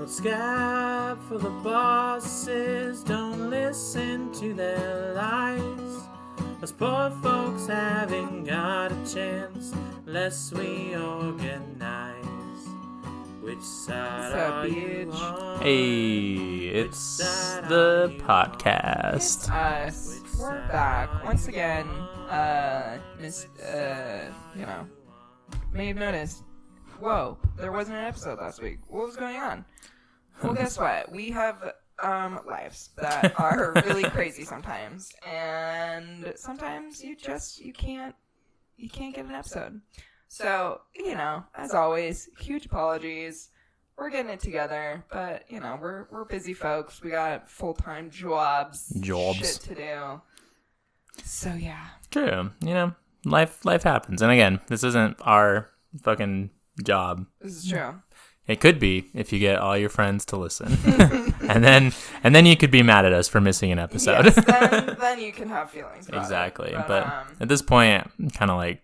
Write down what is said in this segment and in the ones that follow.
scab for the bosses, don't listen to their lies. Us poor folks haven't got a chance unless we organize. Which side are you on? Hey, it's the podcast. It's us. We're back once again. May have noticed. Whoa, there wasn't an episode last week. What was going on? Well, guess what? We have lives that are really crazy sometimes, and sometimes you can't get an episode. So, as always, huge apologies. We're getting it together, but, we're busy folks. We got full-time jobs, shit to do. So, yeah. True. Life happens. And again, this isn't our fucking job. This is true. It could be if you get all your friends to listen. and then you could be mad at us for missing an episode. Yes, then you can have feelings about exactly. it. But at this point, I'm kind of like,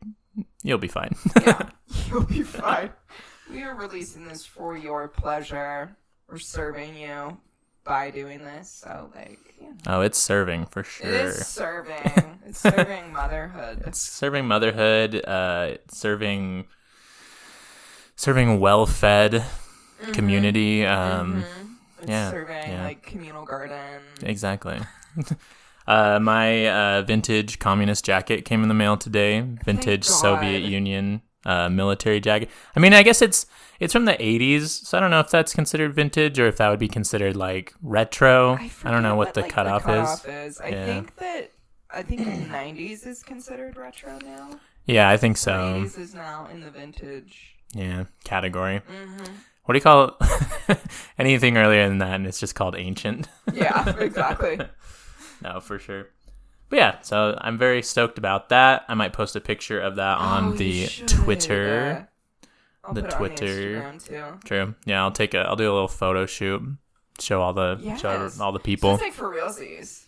you'll be fine. Yeah, you'll be fine. We are releasing this for your pleasure. We're serving you by doing this, so Oh, it's serving for sure. It is serving. It's serving motherhood. It's serving motherhood. Serving well-fed community. It's serving communal garden. Exactly. My vintage communist jacket came in the mail today. Vintage Soviet Union military jacket. I mean, I guess it's from the 80s, so I don't know if that's considered vintage or if that would be considered like retro. I don't know what the cutoff is. I think the 90s is considered retro now. Yeah, I think so. The 80s is now in the vintage category. What do you call it? Anything earlier than that, and it's just called ancient. Yeah, exactly. No, for sure. But yeah, so I'm very stoked about that. I might post a picture of that on the Twitter. I'll put it on the Instagram too. True. Yeah, I'll do a little photo shoot. Show all the people. So it's like for realsies.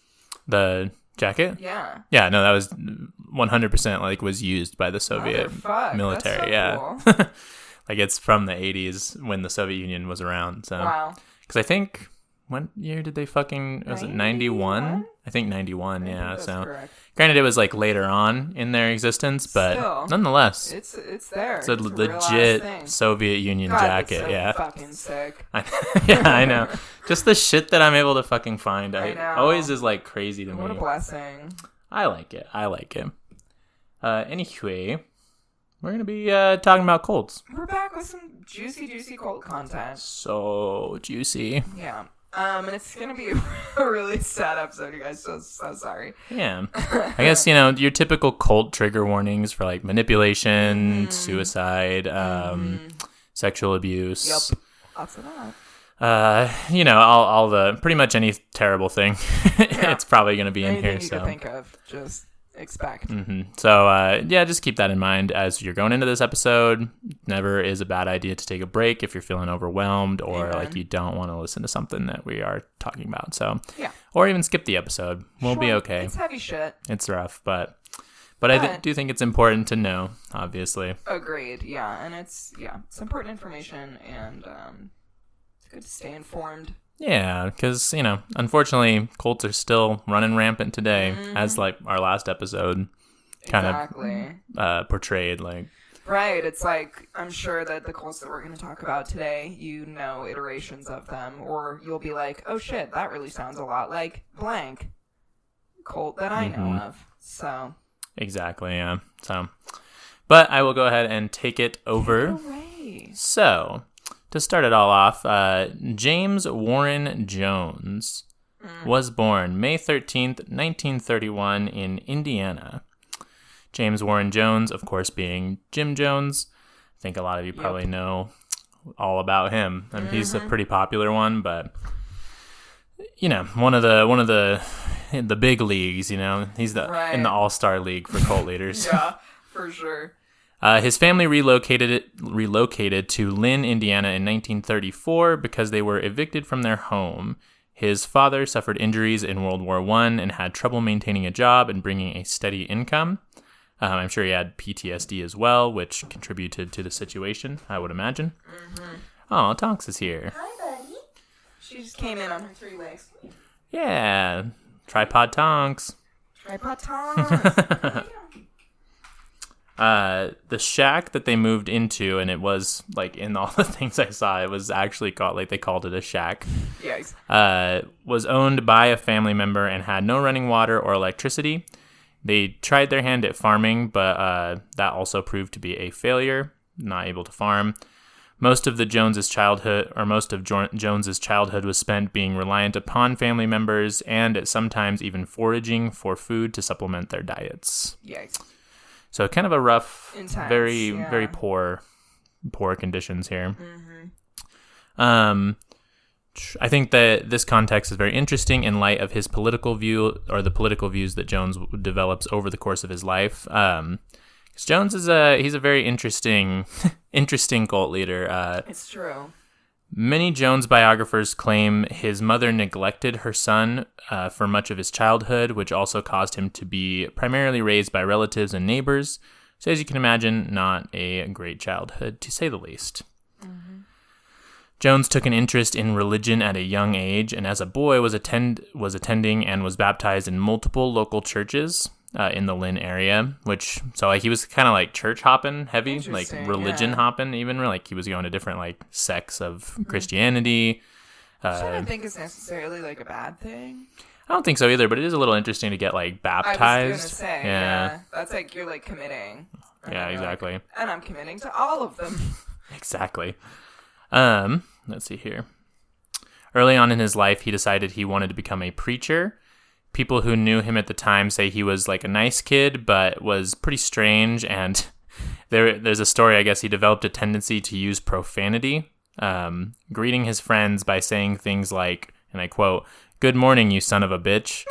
The jacket? Yeah. Yeah, no, that was 100% was used by the Soviet military. That's so cool. Like it's from the 80s when the Soviet Union was around. So. Wow. Because I think, what year did they was it 91? I think 91, yeah. So, correct. Granted, it was later on in their existence, but still, nonetheless. It's there. It's a legit Soviet Union jacket, so yeah. fucking sick. Yeah, I know. Just the shit that I'm able to fucking find. I know. Always is crazy to me. What a blessing. I like it. Anyway, we're going to be talking about Colts. We're back with some juicy Colt content. So juicy. Yeah. And it's going to be a really sad episode, you guys. So sorry. Yeah. I guess, your typical Colt trigger warnings for manipulation, suicide, sexual abuse. Yep. Lots of that. All the pretty much any terrible thing. It's probably going to be in here. Anything you could think of, just expect. So just keep that in mind as you're going into this episode. Never is a bad idea to take a break if you're feeling overwhelmed or you don't want to listen to something that we are talking about. So or even skip the episode. We'll be okay. It's heavy shit. It's rough, but I do think it's important to know, obviously. Agreed. Yeah, and it's important information, and it's good to stay informed. Yeah, because, unfortunately, Colts are still running rampant today, as, our last episode kind of portrayed, Right, it's I'm sure that the Colts that we're going to talk about today, iterations of them, or you'll be like, oh shit, that really sounds a lot like blank Colt that I know of, so. Exactly, yeah, so. But I will go ahead and take it over. Take it away. So. To start it all off, James Warren Jones was born May 13th, 1931 in Indiana. James Warren Jones, of course, being Jim Jones. I think a lot of you probably know all about him. I mean, he's a pretty popular one, but one of the big leagues. He's in the All-Star League for cult leaders. Yeah, for sure. His family relocated to Lynn, Indiana in 1934 because they were evicted from their home. His father suffered injuries in World War I and had trouble maintaining a job and bringing a steady income. I'm sure he had PTSD as well, which contributed to the situation, I would imagine. Oh, Tonks is here. Hi, buddy. She just came in on her 3 legs. Yeah. Tripod tonks. Tripod tonks. The shack that they moved into, and it was like in all the things I saw, it was actually called, like they called it a shack. Yikes. Was owned by a family member and had no running water or electricity. They tried their hand at farming, but that also proved to be a failure, not able to farm. Most of Jones's childhood was spent being reliant upon family members and sometimes even foraging for food to supplement their diets. Yikes. So kind of a rough, Intense, very poor conditions here. Mm-hmm. I think that this context is very interesting in light of his political view, or the political views that Jones develops over the course of his life. Jones is he's a very interesting cult leader. It's true. Many Jones biographers claim his mother neglected her son for much of his childhood, which also caused him to be primarily raised by relatives and neighbors. So as you can imagine, not a great childhood, to say the least. Mm-hmm. Jones took an interest in religion at a young age, and as a boy was attending and was baptized in multiple local churches in the Lynn area, he was kind of like church hopping heavy, like religion hopping even, like he was going to different like sects of Christianity. Which I don't think is necessarily like a bad thing. I don't think so either, but it is a little interesting to get like baptized. I was gonna say, yeah. That's like you're like committing. Yeah, exactly. Like, and I'm committing to all of them. Exactly. Let's see here. Early on in his life, he decided he wanted to become a preacher. People who knew him at the time say he was like a nice kid, but was pretty strange. And there's a story, I guess, he developed a tendency to use profanity, greeting his friends by saying things like, and I quote, "Good morning, you son of a bitch."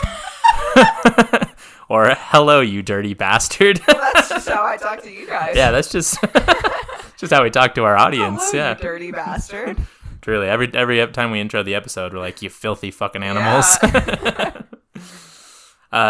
Or, "Hello, you dirty bastard." Well, that's just how I talk to you guys. Yeah, that's just just how we talk to our audience. Hello, yeah, you dirty bastard. Truly, every time we intro the episode, we're like, "You filthy fucking animals." Yeah.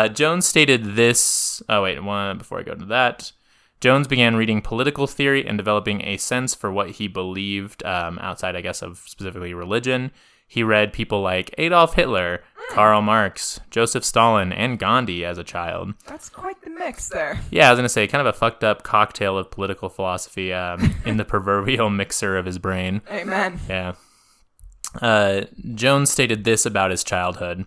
Jones stated this. Oh wait, before I go to that, Jones began reading political theory and developing a sense for what he believed outside, I guess, of specifically religion. He read people like Adolf Hitler, Karl Marx, Joseph Stalin, and Gandhi as a child. That's quite the mix there. Yeah, I was going to say, kind of a fucked up cocktail of political philosophy in the proverbial mixer of his brain. Amen. Yeah. Jones stated this about his childhood.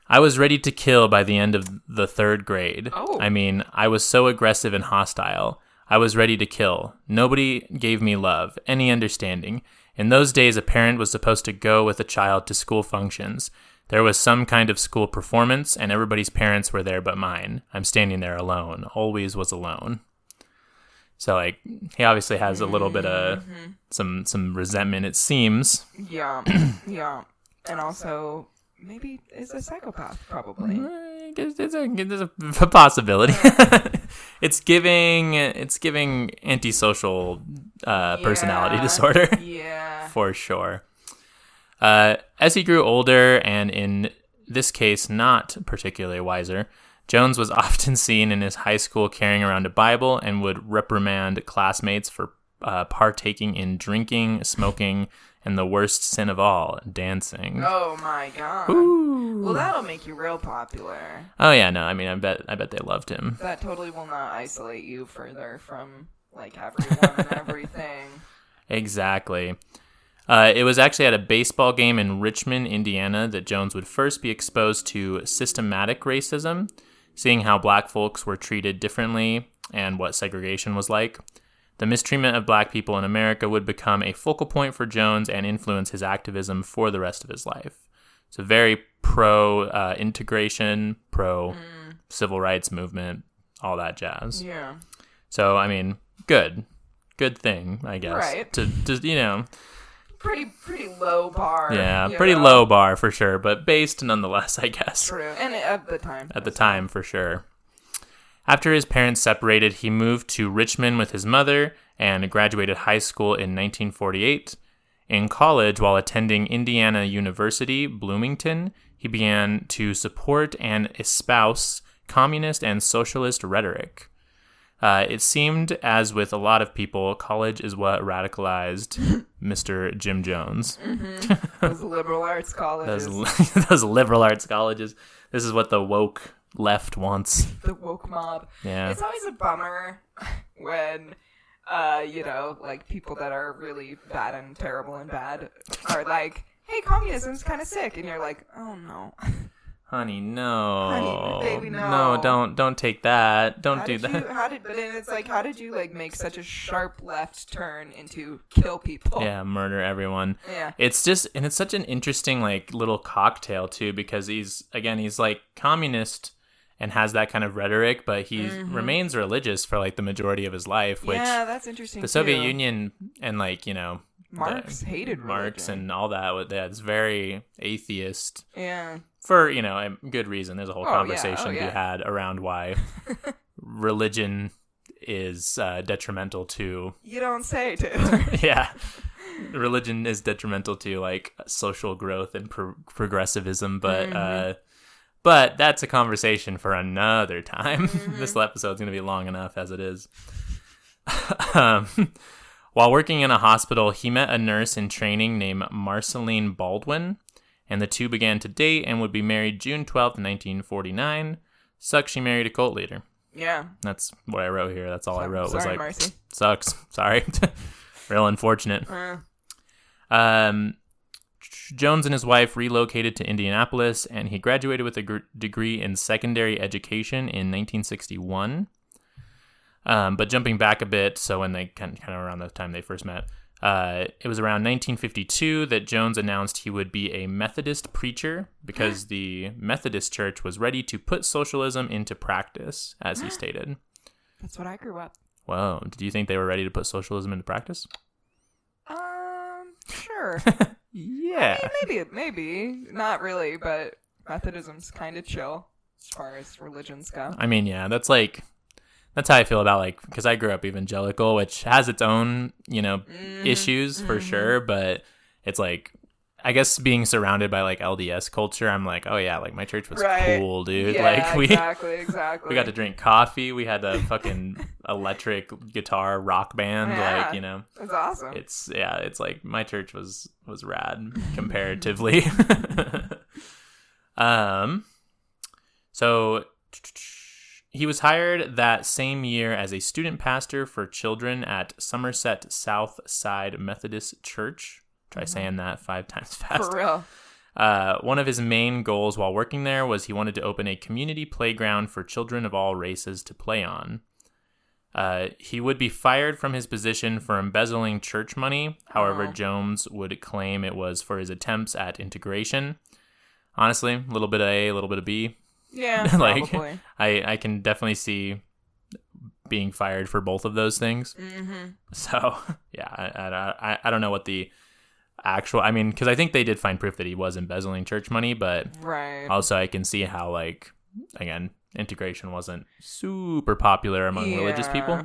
"I was ready to kill by the end of the 3rd grade. Oh. I mean, I was so aggressive and hostile. I was ready to kill. Nobody gave me love, any understanding. In those days, a parent was supposed to go with a child to school functions. There was some kind of school performance, and everybody's parents were there but mine. I'm standing there alone. Always was alone." So, like, he obviously has a little bit of some resentment, it seems. Yeah, yeah. And also, maybe is a psychopath, probably. There's a possibility. It's giving antisocial personality disorder. Yeah. For sure. As he grew older, and in this case not particularly wiser, Jones was often seen in his high school carrying around a Bible and would reprimand classmates for partaking in drinking, smoking, and the worst sin of all, dancing. Oh my god. Ooh. Well, that'll make you real popular. Oh yeah, no, I mean, I bet they loved him. That totally will not isolate you further from like everyone and everything. Exactly. It was actually at a baseball game in Richmond, Indiana, that Jones would first be exposed to systematic racism, seeing how black folks were treated differently and what segregation was like. The mistreatment of black people in America would become a focal point for Jones and influence his activism for the rest of his life. So very pro-integration, pro-civil rights movement, all that jazz. Yeah. So, I mean, good thing, I guess. Right. To you know... Pretty low bar. Yeah, pretty low bar for sure, but based nonetheless, I guess. True, and at the time. At the time, for sure. After his parents separated, he moved to Richmond with his mother and graduated high school in 1948. In college, while attending Indiana University, Bloomington, he began to support and espouse communist and socialist rhetoric. It seemed, as with a lot of people, college is what radicalized Mr. Jim Jones. Mm-hmm. Those liberal arts colleges. Those liberal arts colleges. This is what the woke left wants. The woke mob. Yeah. It's always a bummer when, like people that are really bad and terrible and bad are like, hey, communism's kind of sick. And you're like, oh, no. Honey, no. Honey, baby, no. No, don't take that. Don't do that. But it's like, how did you like make such a sharp left turn into kill people? Yeah, murder everyone. Yeah. It's just, and it's such an interesting like little cocktail too, because he's like communist and has that kind of rhetoric, but he remains religious for like the majority of his life, which that's interesting. The Soviet Union and like, Marx hated Marx religion. and all that. It's very atheist. Yeah. For, a good reason. There's a whole conversation to be yeah. had around why religion is detrimental to... You don't say, Taylor. Yeah. Religion is detrimental to, like, social growth and progressivism, but that's a conversation for another time. This episode's going to be long enough as it is. While working in a hospital, he met a nurse in training named Marceline Baldwin, and the two began to date and would be married June 12th, 1949. Sucks she married a cult leader. Yeah. That's what I wrote here. That's all I wrote. Sorry, was like, Marcy. Sucks. Sorry. Real unfortunate. Jones and his wife relocated to Indianapolis, and he graduated with a degree in secondary education in 1961. But jumping back a bit, so when they kind of around the time they first met, it was around 1952 that Jones announced he would be a Methodist preacher because the Methodist Church was ready to put socialism into practice, as he stated. That's what I grew up. Whoa, did you think they were ready to put socialism into practice? Sure. Yeah. I mean, maybe. Not really, but Methodism's kind of chill as far as religions go. I mean, yeah, that's how I feel about, like, because I grew up evangelical, which has its own, issues for sure. But it's like, I guess being surrounded by like LDS culture, I'm like, oh yeah, like my church was cool, dude. Yeah, like exactly. We got to drink coffee. We had a fucking electric guitar rock band. Yeah, that's awesome. It's like my church was rad comparatively. So he was hired that same year as a student pastor for children at Somerset South Side Methodist Church. Try saying that 5 times fast. For real. One of his main goals while working there was he wanted to open a community playground for children of all races to play on. He would be fired from his position for embezzling church money. However, Jones would claim it was for his attempts at integration. Honestly, a little bit of A, a little bit of B. Yeah, probably. I can definitely see being fired for both of those things. Mm-hmm. So, yeah, I don't know what the actual... I mean, because I think they did find proof that he was embezzling church money, but also I can see how, like, again, integration wasn't super popular among religious people.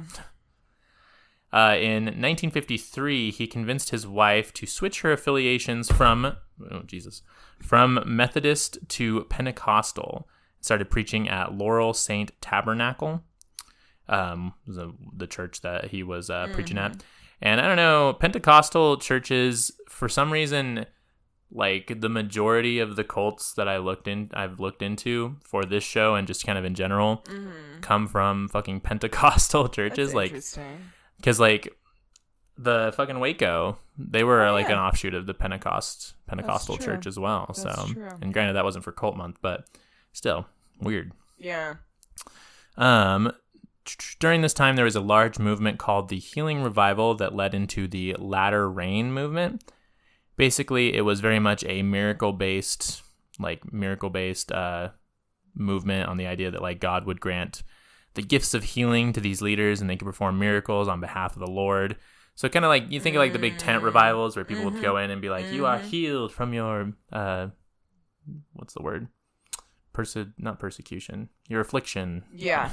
In 1953, he convinced his wife to switch her affiliations from Methodist to Pentecostal. Started preaching at Laurel Saint Tabernacle, the church that he was preaching at. And I don't know, Pentecostal churches, for some reason, like the majority of the cults that I've looked into for this show and just kind of in general, come from fucking Pentecostal churches. That's interesting. Because like the fucking Waco, they were like an offshoot of the Pentecostal church as well. That's true. And granted, that wasn't for cult month, but still weird. Yeah. During this time, there was a large movement called the Healing Revival that led into the Latter Rain movement. Basically, it was very much a miracle-based movement on the idea that like God would grant the gifts of healing to these leaders and they could perform miracles on behalf of the Lord. So kind of like, you think of like the big tent revivals where people would go in and be like, you are healed from your, what's the word? Not persecution, your affliction. Yeah.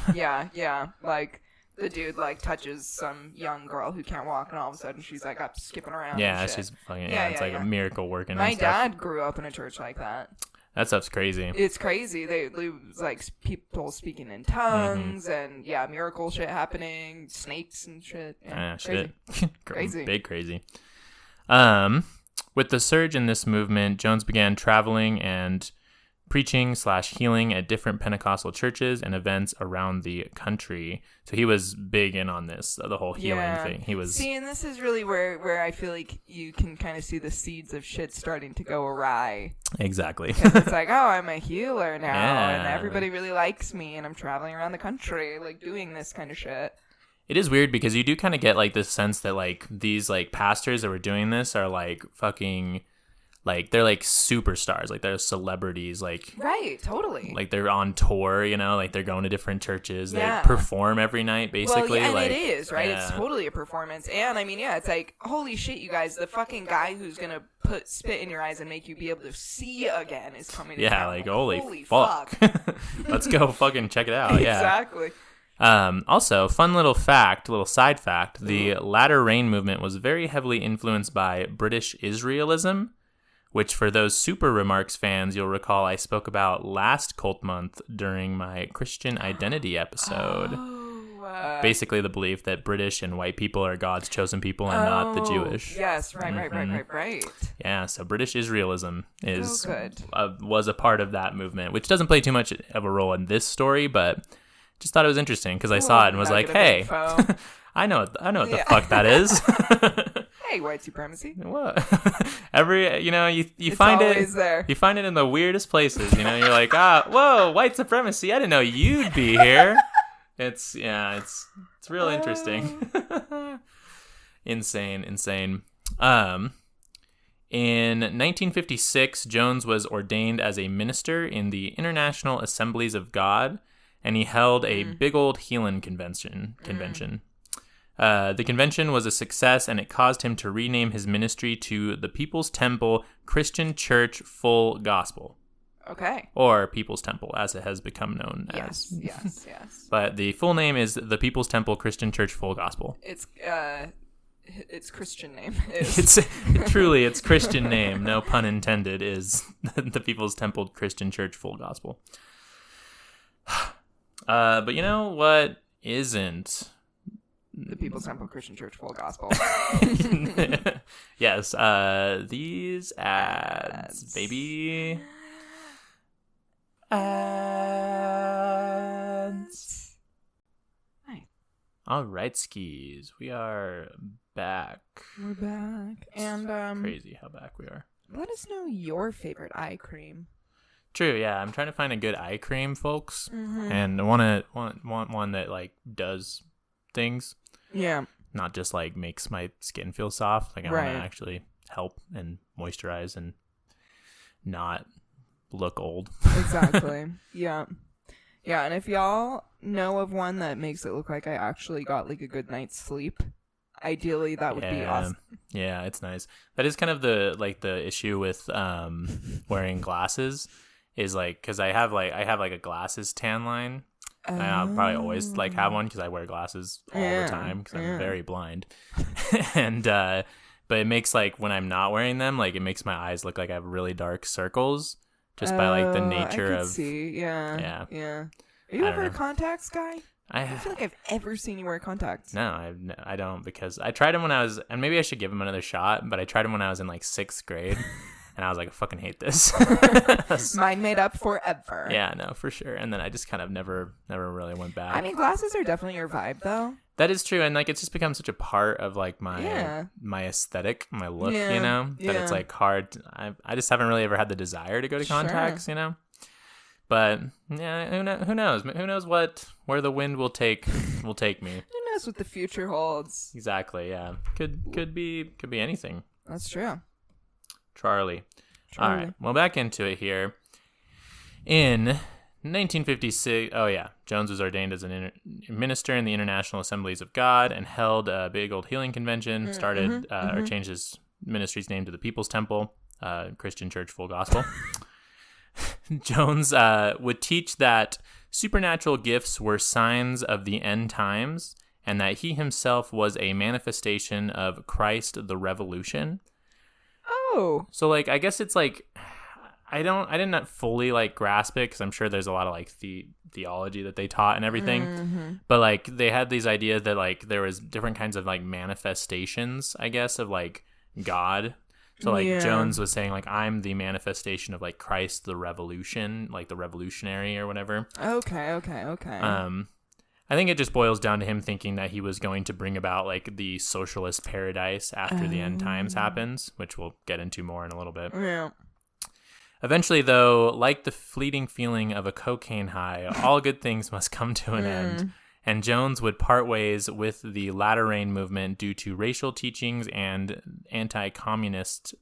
Like the dude like touches some young girl who can't walk, and all of a sudden she's like up skipping around. Yeah, and shit. she's fucking. Yeah, it's like a miracle working. My dad grew up in a church like that. That stuff's crazy. It's crazy. They lose like people speaking in tongues and miracle shit happening, snakes and shit. Yeah, shit. Crazy. Big crazy. With the surge in this movement, Jones began traveling and preaching/healing at different Pentecostal churches and events around the country. So he was big in on this, the whole healing thing. He was. See, and this is really where I feel like you can kind of see the seeds of shit starting to go awry. Exactly. It's like, oh, I'm a healer now, and everybody really likes me, and I'm traveling around the country, like, doing this kind of shit. It is weird because you do kind of get, like, this sense that, like, these, like, pastors that were doing this are, like, fucking... Like, they're, like, superstars. Like, they're celebrities. Like, right, totally. Like, they're on tour, you know? Like, they're going to different churches. They perform every night, basically. Well, yeah, and like, it is, right? It's totally a performance. And, I mean, it's like, holy shit, you guys. The fucking guy who's going to put spit in your eyes and make you be able to see again is coming to town. Like, holy fuck. Let's go fucking check it out. Yeah. Exactly. Also, fun little side fact, the Latter Rain movement was very heavily influenced by British Israelism, which for those Super Remarks fans, you'll recall I spoke about last Cult Month during my Christian Identity episode. Basically the belief that British and white people are God's chosen people and not the Jewish. Yes, right. Yeah, so British Israelism was a part of that movement, which doesn't play too much of a role in this story, but just thought it was interesting because I saw it and was like, hey, I know what the fuck that is. Hey, white supremacy. What? You find it there. You find it in the weirdest places. You know, you're like, whoa, white supremacy. I didn't know you'd be here. It's real interesting. Insane. In 1956, Jones was ordained as a minister in the International Assemblies of God, and he held a big old healing convention. The convention was a success, and it caused him to rename his ministry to the People's Temple Christian Church Full Gospel. Okay. Or People's Temple, as it has become known as. Yes. But the full name is the People's Temple Christian Church Full Gospel. It's Christian name. It's Christian name. No pun intended. Is the People's Temple Christian Church Full Gospel. But you know what isn't? The People's Temple Christian Church Full Gospel. Yes. These ads, baby. Ads. Hi. All right, skis. We are back. We're back. And crazy how back we are. Let us know your favorite eye cream. True, yeah. I'm trying to find a good eye cream, folks. And I want one that like does things. Yeah. Not just like makes my skin feel soft. Like I want to actually help and moisturize and not look old. Exactly. Yeah. And if y'all know of one that makes it look like I actually got like a good night's sleep, ideally that would be awesome. Yeah, it's nice. That is kind of the issue with wearing glasses is like because I have a glasses tan line. And I'll probably always like have one because I wear glasses all the time because I'm very blind. And but it makes like when I'm not wearing them, like it makes my eyes look like I have really dark circles just by like the nature of. Yeah. Are you ever a contacts guy? I don't feel like I've ever seen you wear contacts. No, I don't because I tried them when I was, and maybe I should give them another shot. But I tried them when I was in like 6th grade. And I was like, I fucking hate this. Mine made up forever. Yeah, no, for sure. And then I just kind of never really went back. I mean, glasses are definitely your vibe, though. That is true. And like, it's just become such a part of like my aesthetic, my look, you know, that it's like hard. I just haven't really ever had the desire to go to contacts, you know. But yeah, who knows? Who knows where the wind will take me? Who knows what the future holds? Exactly. Yeah. Could be anything. That's true. Charlie. All right. Well, back into it here. In 1956, Jones was ordained as a minister in the International Assemblies of God and held a big old healing convention. Started or changed his ministry's name to the People's Temple, Christian Church Full Gospel. Jones would teach that supernatural gifts were signs of the end times and that he himself was a manifestation of Christ the Revolution. Oh. So, like, I guess it's like, I didn't fully like grasp it because I'm sure there's a lot of like theology that they taught and everything, but like they had these ideas that like there was different kinds of like manifestations, I guess, of like God. So like Jones was saying like I'm the manifestation of like Christ, the revolution, like the revolutionary or whatever. Okay. I think it just boils down to him thinking that he was going to bring about like the socialist paradise after the end times happens, which we'll get into more in a little bit. Yeah. Eventually, though, like the fleeting feeling of a cocaine high, all good things must come to an end, and Jones would part ways with the Latter Rain movement due to racial teachings and anti-communist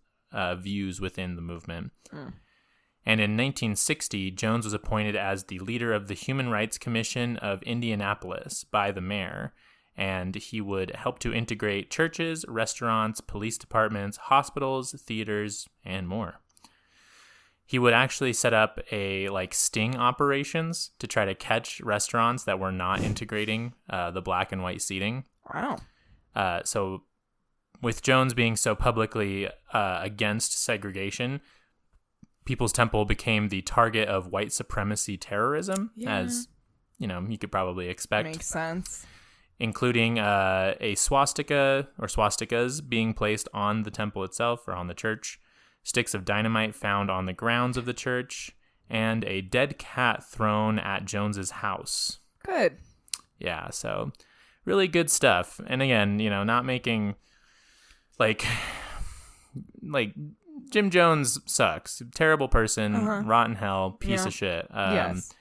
views within the movement. And in 1960, Jones was appointed as the leader of the Human Rights Commission of Indianapolis by the mayor, and he would help to integrate churches, restaurants, police departments, hospitals, theaters, and more. He would actually set up a like sting operations to try to catch restaurants that were not integrating the black and white seating. Wow. So with Jones being so publicly against segregation, People's Temple became the target of white supremacy terrorism, as you know, you could probably expect. Makes sense. Including a swastika or swastikas being placed on the temple itself or on the church, sticks of dynamite found on the grounds of the church, and a dead cat thrown at Jones's house. Good. Yeah, so really good stuff. And again, you know, not making like Jim Jones sucks. Terrible person, rotten hell, piece of shit. Yes.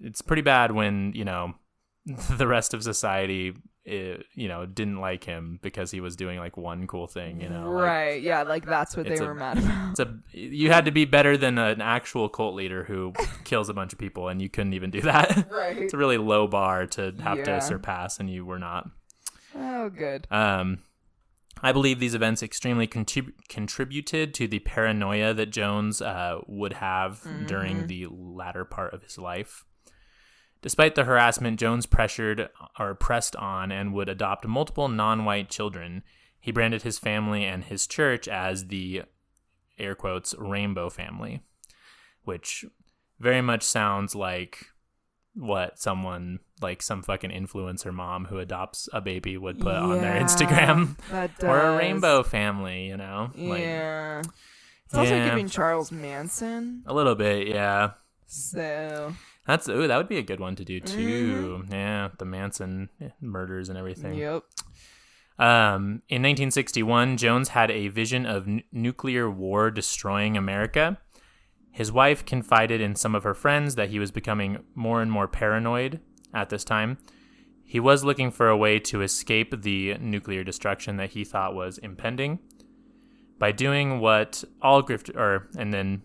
It's pretty bad when, you know, the rest of society didn't like him because he was doing like one cool thing, you know. Right. Yeah, like that's what they were mad about. You had to be better than an actual cult leader who kills a bunch of people, and you couldn't even do that. Right. It's a really low bar to have to surpass, and you were not. Oh, good. I believe these events extremely contributed to the paranoia that Jones would have during the latter part of his life. Despite the harassment, Jones pressed on and would adopt multiple non-white children. He branded his family and his church as the, air quotes, rainbow family, which very much sounds like what someone, like some fucking influencer mom who adopts a baby would put on their Instagram. That does. Or a rainbow family, you know? Yeah. It's also giving Charles Manson. A little bit, yeah. So... that would be a good one to do too. Yeah, the Manson murders and everything. Yep. In 1961, Jones had a vision of nuclear war destroying America. His wife confided in some of her friends that he was becoming more and more paranoid at this time. He was looking for a way to escape the nuclear destruction that he thought was impending. By doing what all in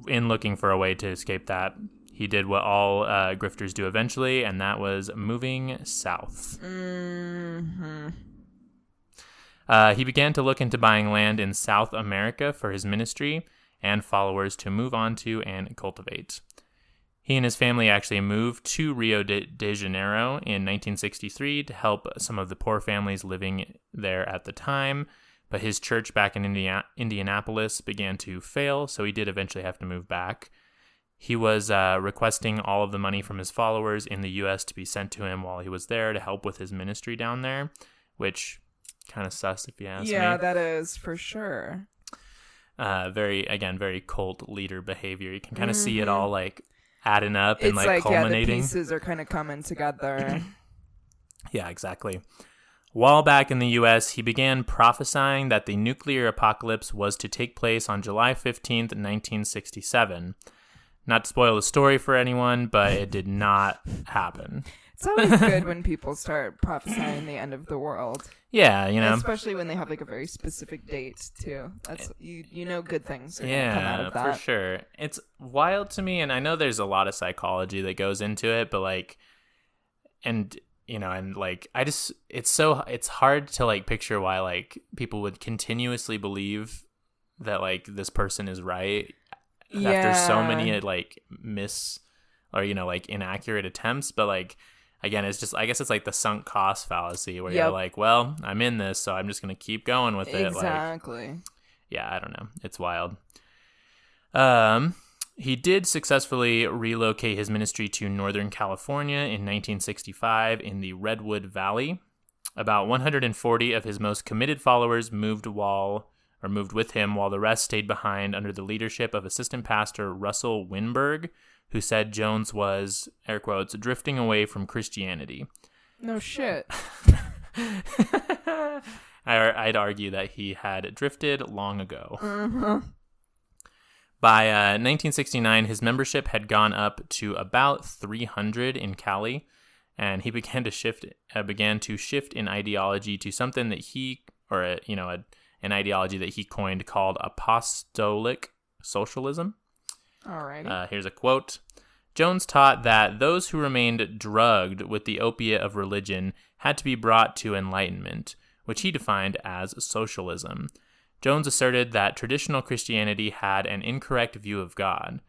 looking for a way to escape that, he did what all grifters do eventually, and that was moving south. He began to look into buying land in South America for his ministry and followers to move on to and cultivate. He and his family actually moved to Rio de Janeiro in 1963 to help some of the poor families living there at the time, but his church back in Indianapolis began to fail, so he did eventually have to move back. He was requesting all of the money from his followers in the U.S. to be sent to him while he was there to help with his ministry down there, which kind of sus if you ask me. Yeah, that is for sure. Very cult leader behavior. You can kind of see it all like adding up and like culminating. Yeah, the pieces are kind of coming together. Yeah, exactly. While back in the U.S., he began prophesying that the nuclear apocalypse was to take place on July 15th, 1967. Not to spoil the story for anyone, but it did not happen. It's always good when people start prophesying the end of the world. Yeah, you know. Especially when they have like a very specific date, too. That's you know good things are going to come out of that. Yeah, for sure. It's wild to me, and I know there's a lot of psychology that goes into it, but like, and you know, and like, it's hard to like picture why like people would continuously believe that like this person is right. Yeah. After so many like like inaccurate attempts, but like again, it's just I guess it's like the sunk cost fallacy where you're like, well, I'm in this, so I'm just gonna keep going with it. Exactly. Like, yeah, I don't know. It's wild. He did successfully relocate his ministry to Northern California in 1965 in the Redwood Valley. About 140 of his most committed followers moved with him, while the rest stayed behind under the leadership of assistant pastor Russell Winberg, who said Jones was, air quotes, drifting away from Christianity. No shit. I'd argue that he had drifted long ago. Mm-hmm. By 1969, his membership had gone up to about 300 in Cali, and he began to shift in ideology to something that an ideology that he coined called apostolic socialism. All right. Here's a quote. Jones taught that those who remained drugged with the opiate of religion had to be brought to enlightenment, which he defined as socialism. Jones asserted that traditional Christianity had an incorrect view of God.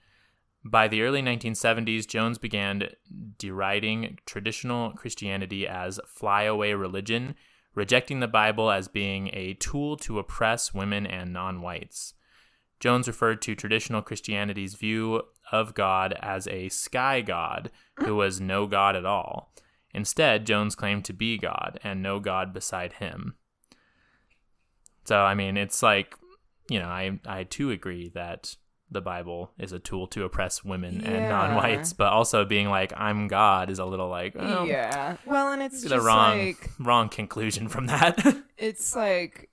By the early 1970s, Jones began deriding traditional Christianity as flyaway religion, rejecting the Bible as being a tool to oppress women and non-whites. Jones referred to traditional Christianity's view of God as a sky god who was no God at all. Instead, Jones claimed to be God and no God beside him. So, I mean, it's like, I too agree that the Bible is a tool to oppress women and non-whites, but also being like, I'm God is a little like, oh, yeah. Well, and it's the just wrong conclusion from that. It's like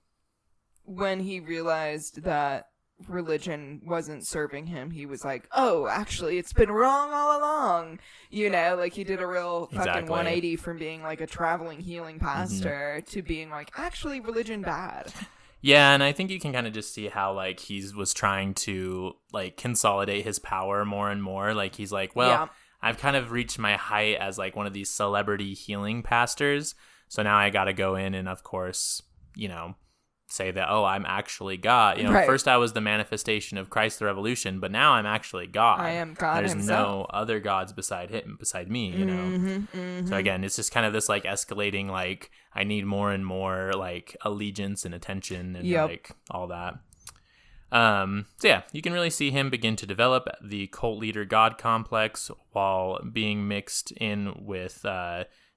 when he realized that religion wasn't serving him, he was like, oh, actually, it's been wrong all along. Like he did a real fucking Exactly. 180 from being like a traveling healing pastor to being like, actually, religion bad. Yeah, and I think you can kind of just see how, like, he was trying to, like, consolidate his power more and more. Like, he's like, well, Yeah. I've kind of reached my height as, like, one of these celebrity healing pastors. So now I got to go in and, of course, say that, oh, I'm actually God. Right. First I was the manifestation of Christ the Revolution, but now I'm actually God. I am God There's himself. no other gods beside me, Mm-hmm. So again, it's just kind of this like escalating, like I need more and more like allegiance and attention and like all that. So yeah, you can really see him begin to develop the cult leader God complex while being mixed in with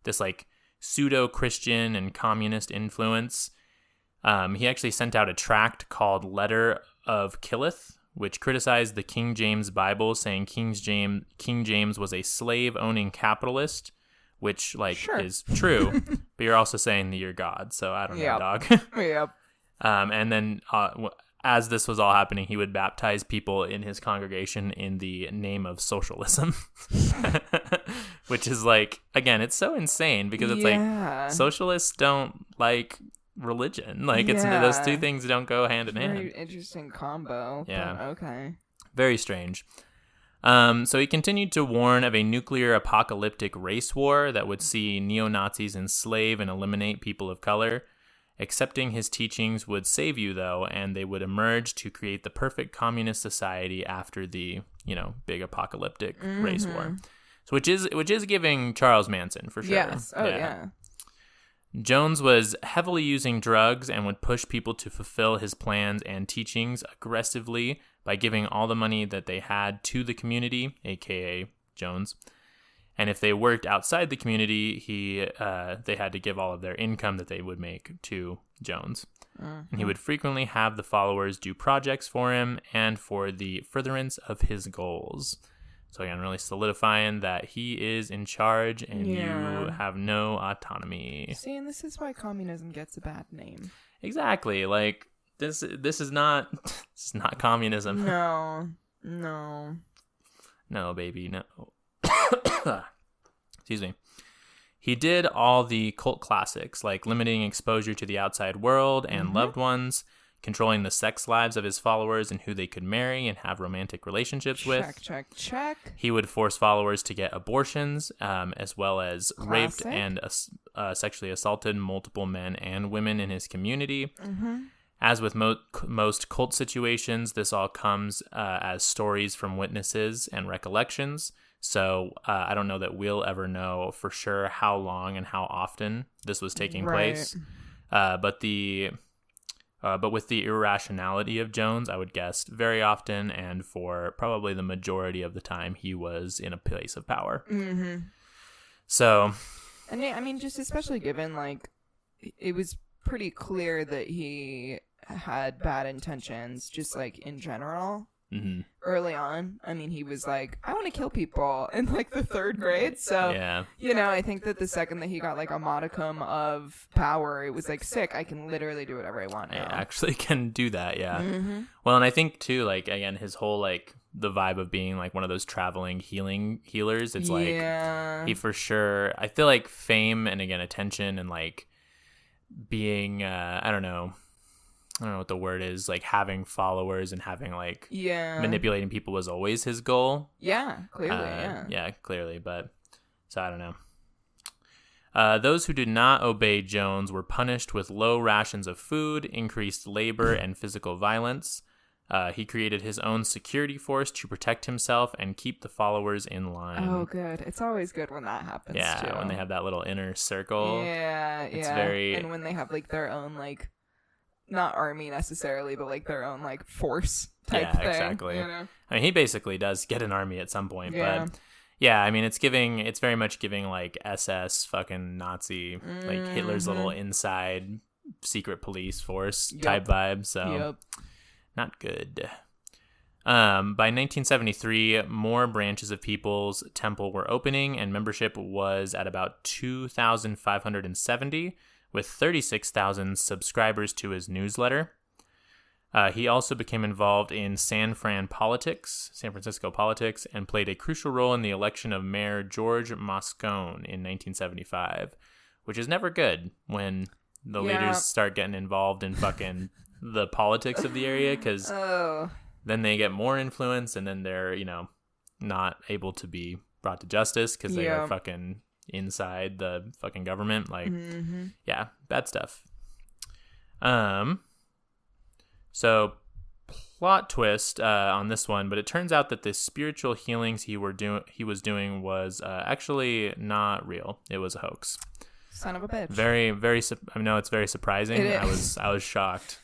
this like pseudo-Christian and communist influence. He actually sent out a tract called Letter of Killeth, which criticized the King James Bible, saying King James was a slave-owning capitalist, which is true, but you're also saying that you're God, so I don't know, dog. Yep. And then as this was all happening, he would baptize people in his congregation in the name of socialism, which is like, again, it's so insane because it's like socialists don't like religion. Like it's those two things don't go hand in hand. Very interesting combo. Yeah. But okay. Very strange. So he continued to warn of a nuclear apocalyptic race war that would see neo-Nazis enslave and eliminate people of color. Accepting his teachings would save you, though, and they would emerge to create the perfect communist society after the, big apocalyptic race war. So which is giving Charles Manson for sure. Yes. Oh yeah. Jones was heavily using drugs and would push people to fulfill his plans and teachings aggressively by giving all the money that they had to the community, aka Jones. And if they worked outside the community, they had to give all of their income that they would make to Jones. And he would frequently have the followers do projects for him and for the furtherance of his goals. So again, really solidifying that he is in charge and you have no autonomy. See, and this is why communism gets a bad name. Exactly. Like this is not communism. No, baby, no. Excuse me. He did all the cult classics, like limiting exposure to the outside world and loved ones, controlling the sex lives of his followers and who they could marry and have romantic relationships with. Check. He would force followers to get abortions, as well as raped and sexually assaulted multiple men and women in his community. As with most cult situations, this all comes as stories from witnesses and recollections. So I don't know that we'll ever know for sure how long and how often this was taking place. But But with the irrationality of Jones, I would guess very often and for probably the majority of the time, he was in a place of power. Mm-hmm. So... And I mean, just especially given, like, it was pretty clear that he had bad intentions, just, like, in general. Mm-hmm. Early on. I mean, he was like, I want to kill people in, like, the 3rd grade. So, yeah. You know, I think that the second that he got, like, a modicum of power, it was like, sick, I can literally do whatever I want now. I actually can do that, yeah. Mm-hmm. Well, and I think, too, like, again, his whole, like, the vibe of being, like, one of those traveling healers, it's like, he for sure, I feel like fame and, again, attention and, like, being, I don't know what the word is, like, having followers and having, like, manipulating people was always his goal. Yeah, clearly, Yeah, clearly, but, so I don't know. Those who did not obey Jones were punished with low rations of food, increased labor, and physical violence. He created his own security force to protect himself and keep the followers in line. Oh, good. It's always good when that happens, too. When they have that little inner circle. Yeah, it's very... And when they have, like, their own, like, not army necessarily, but, like, their own, like, force type thing. Yeah, exactly. You know? I mean, he basically does get an army at some point, but... Yeah, I mean, it's very much giving, like, SS fucking Nazi, like, Hitler's little inside secret police force type vibe, so... Not good. By 1973, more branches of People's Temple were opening, and membership was at about 2,570, with 36,000 subscribers to his newsletter. He also became involved in San Francisco politics, and played a crucial role in the election of Mayor George Moscone in 1975, which is never good when the leaders start getting involved in fucking... the politics of the area, because then they get more influence, and then they're, you know, not able to be brought to justice because they are fucking inside the fucking government. Like, yeah, bad stuff. So plot twist on this one, but it turns out that the spiritual healings he was doing was actually not real. It was a hoax. Son of a bitch. I know it's very surprising. I was shocked.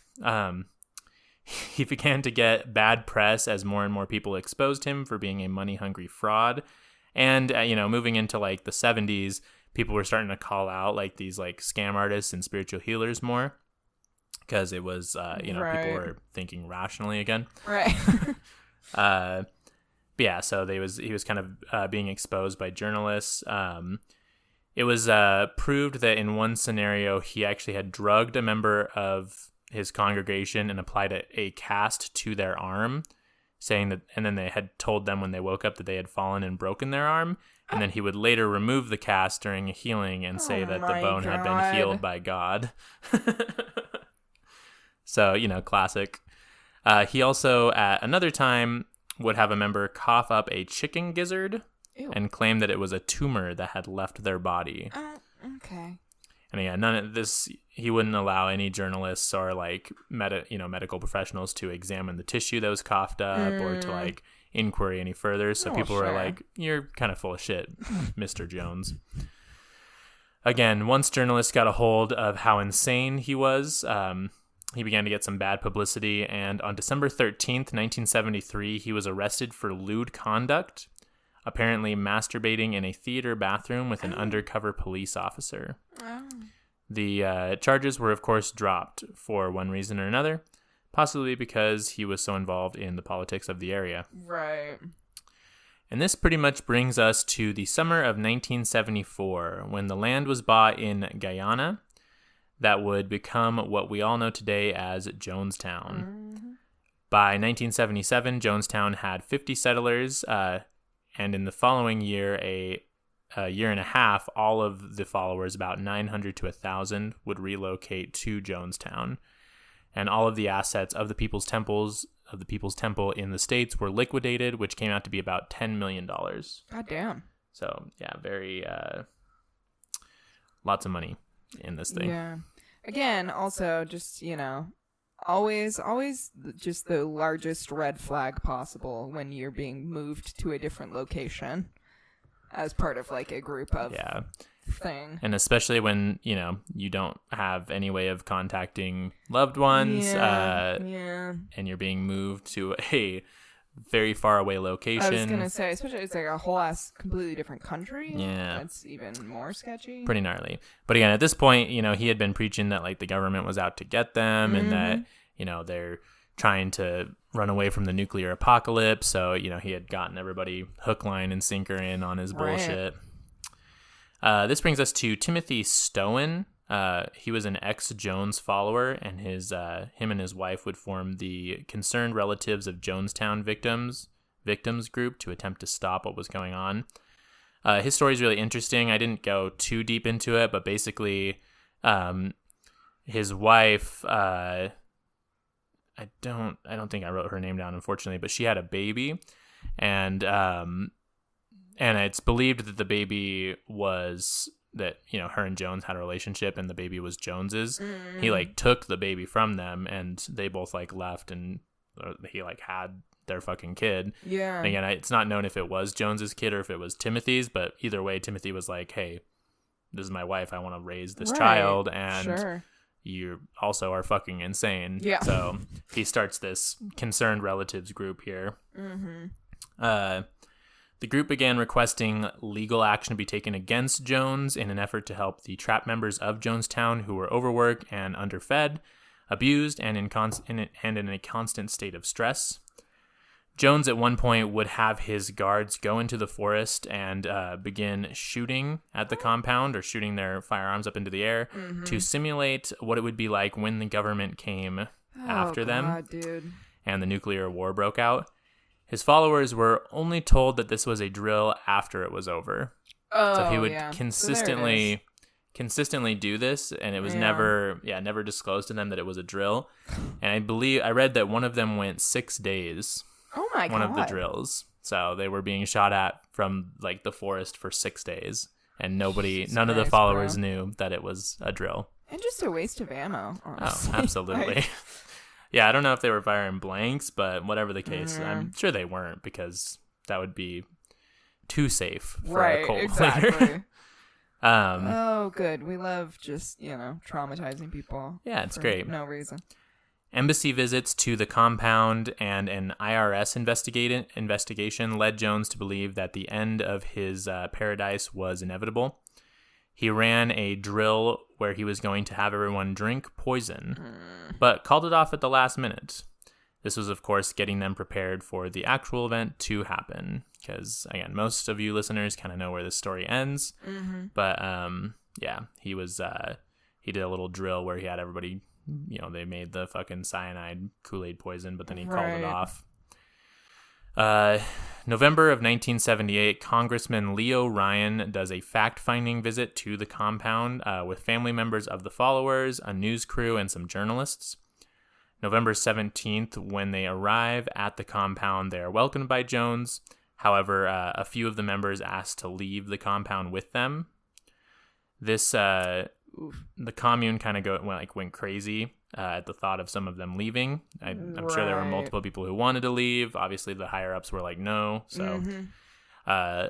He began to get bad press as more and more people exposed him for being a money-hungry fraud. And, you know, moving into, like, the 70s, people were starting to call out, like, these, like, scam artists and spiritual healers more. Because it was, people were thinking rationally again. Right. But yeah, so he was kind of being exposed by journalists. It was proved that in one scenario, he actually had drugged a member of his congregation and applied a cast to their arm, saying that, and then they had told them when they woke up that they had fallen and broken their arm, and then he would later remove the cast during a healing and say that the bone had been healed by God. So, you know, classic. He also, at another time, would have a member cough up a chicken gizzard and claim that it was a tumor that had left their body. Okay. And yeah, none of this, he wouldn't allow any journalists or like medical professionals to examine the tissue that was coughed up or to like inquiry any further. So people were like, you're kind of full of shit, Mr. Jones. Again, once journalists got a hold of how insane he was, he began to get some bad publicity. And on December 13th, 1973, he was arrested for lewd conduct, apparently masturbating in a theater bathroom with an undercover police officer. The charges were, of course, dropped for one reason or another, possibly because he was so involved in the politics of the area. Right. And this pretty much brings us to the summer of 1974, when the land was bought in Guyana that would become what we all know today as Jonestown. By 1977, Jonestown had 50 settlers, and in the following year, a year and a half, all of the followers, about 900 to 1,000, would relocate to Jonestown. And all of the assets of the People's Temple in the States were liquidated, which came out to be about $10 million. God damn. So, yeah, very, lots of money in this thing. Yeah. Again, also, just, always just the largest red flag possible when you're being moved to a different location. as part of like a group of thing. And especially when, you don't have any way of contacting loved ones and you're being moved to a very far away location. I was going to say, especially it's like a whole ass completely different country. Yeah. That's even more sketchy. Pretty gnarly. But again, at this point, he had been preaching that like the government was out to get them and that, they're trying to run away from the nuclear apocalypse. So, he had gotten everybody hook, line, and sinker in on his bullshit. This brings us to Timothy Stowen. He was an ex-Jones follower, and him and his wife would form the Concerned Relatives of Jonestown Victims group to attempt to stop what was going on. His story is really interesting. I didn't go too deep into it, but basically, his wife, I don't think I wrote her name down, unfortunately, but she had a baby, and it's believed that the baby was that, her and Jones had a relationship and the baby was Jones's. He like took the baby from them and they both like left and he like had their fucking kid. Yeah. And again, it's not known if it was Jones's kid or if it was Timothy's, but either way, Timothy was like, hey, this is my wife. I want to raise this child. And you also are fucking insane. Yeah. So he starts this Concerned Relatives group here. The group began requesting legal action to be taken against Jones in an effort to help the trapped members of Jonestown who were overworked and underfed, abused, and in a constant state of stress. Jones at one point would have his guards go into the forest and begin shooting at the compound or shooting their firearms up into the air to simulate what it would be like when the government came after them dude. And the nuclear war broke out. His followers were only told that this was a drill after it was over. So he would consistently do this, and it was never disclosed to them that it was a drill. And I read that one of them went 6 days. Oh my God. One of the drills. So they were being shot at from like the forest for 6 days, and none of the followers knew that it was a drill. And just a waste of ammo, honestly. Oh, absolutely. Yeah, I don't know if they were firing blanks, but whatever the case, I'm sure they weren't because that would be too safe for a cult leader. Oh, good. We love just, traumatizing people. Yeah, it's for great. No reason. Embassy visits to the compound and an IRS investigation led Jones to believe that the end of his paradise was inevitable. He ran a drill where he was going to have everyone drink poison, but called it off at the last minute. This was, of course, getting them prepared for the actual event to happen. Because, again, most of you listeners kind of know where this story ends. But, he did a little drill where he had everybody, they made the fucking cyanide Kool-Aid poison, but then he called it off. November of 1978, Congressman Leo Ryan does a fact-finding visit to the compound with family members of the followers, a news crew, and some journalists. November 17th, when they arrive at the compound, they are welcomed by Jones. However, a few of the members asked to leave the compound with them. The commune kind of went crazy at the thought of some of them leaving. I'm sure there were multiple people who wanted to leave. Obviously, the higher ups were like, no. So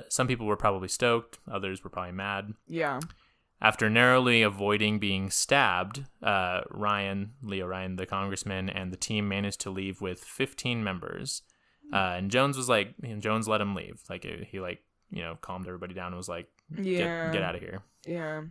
some people were probably stoked. Others were probably mad. Yeah. After narrowly avoiding being stabbed, Leo Ryan, the congressman, and the team managed to leave with 15 members. And Jones was like, Jones let him leave. Like he calmed everybody down and was like, get out of here. Yeah.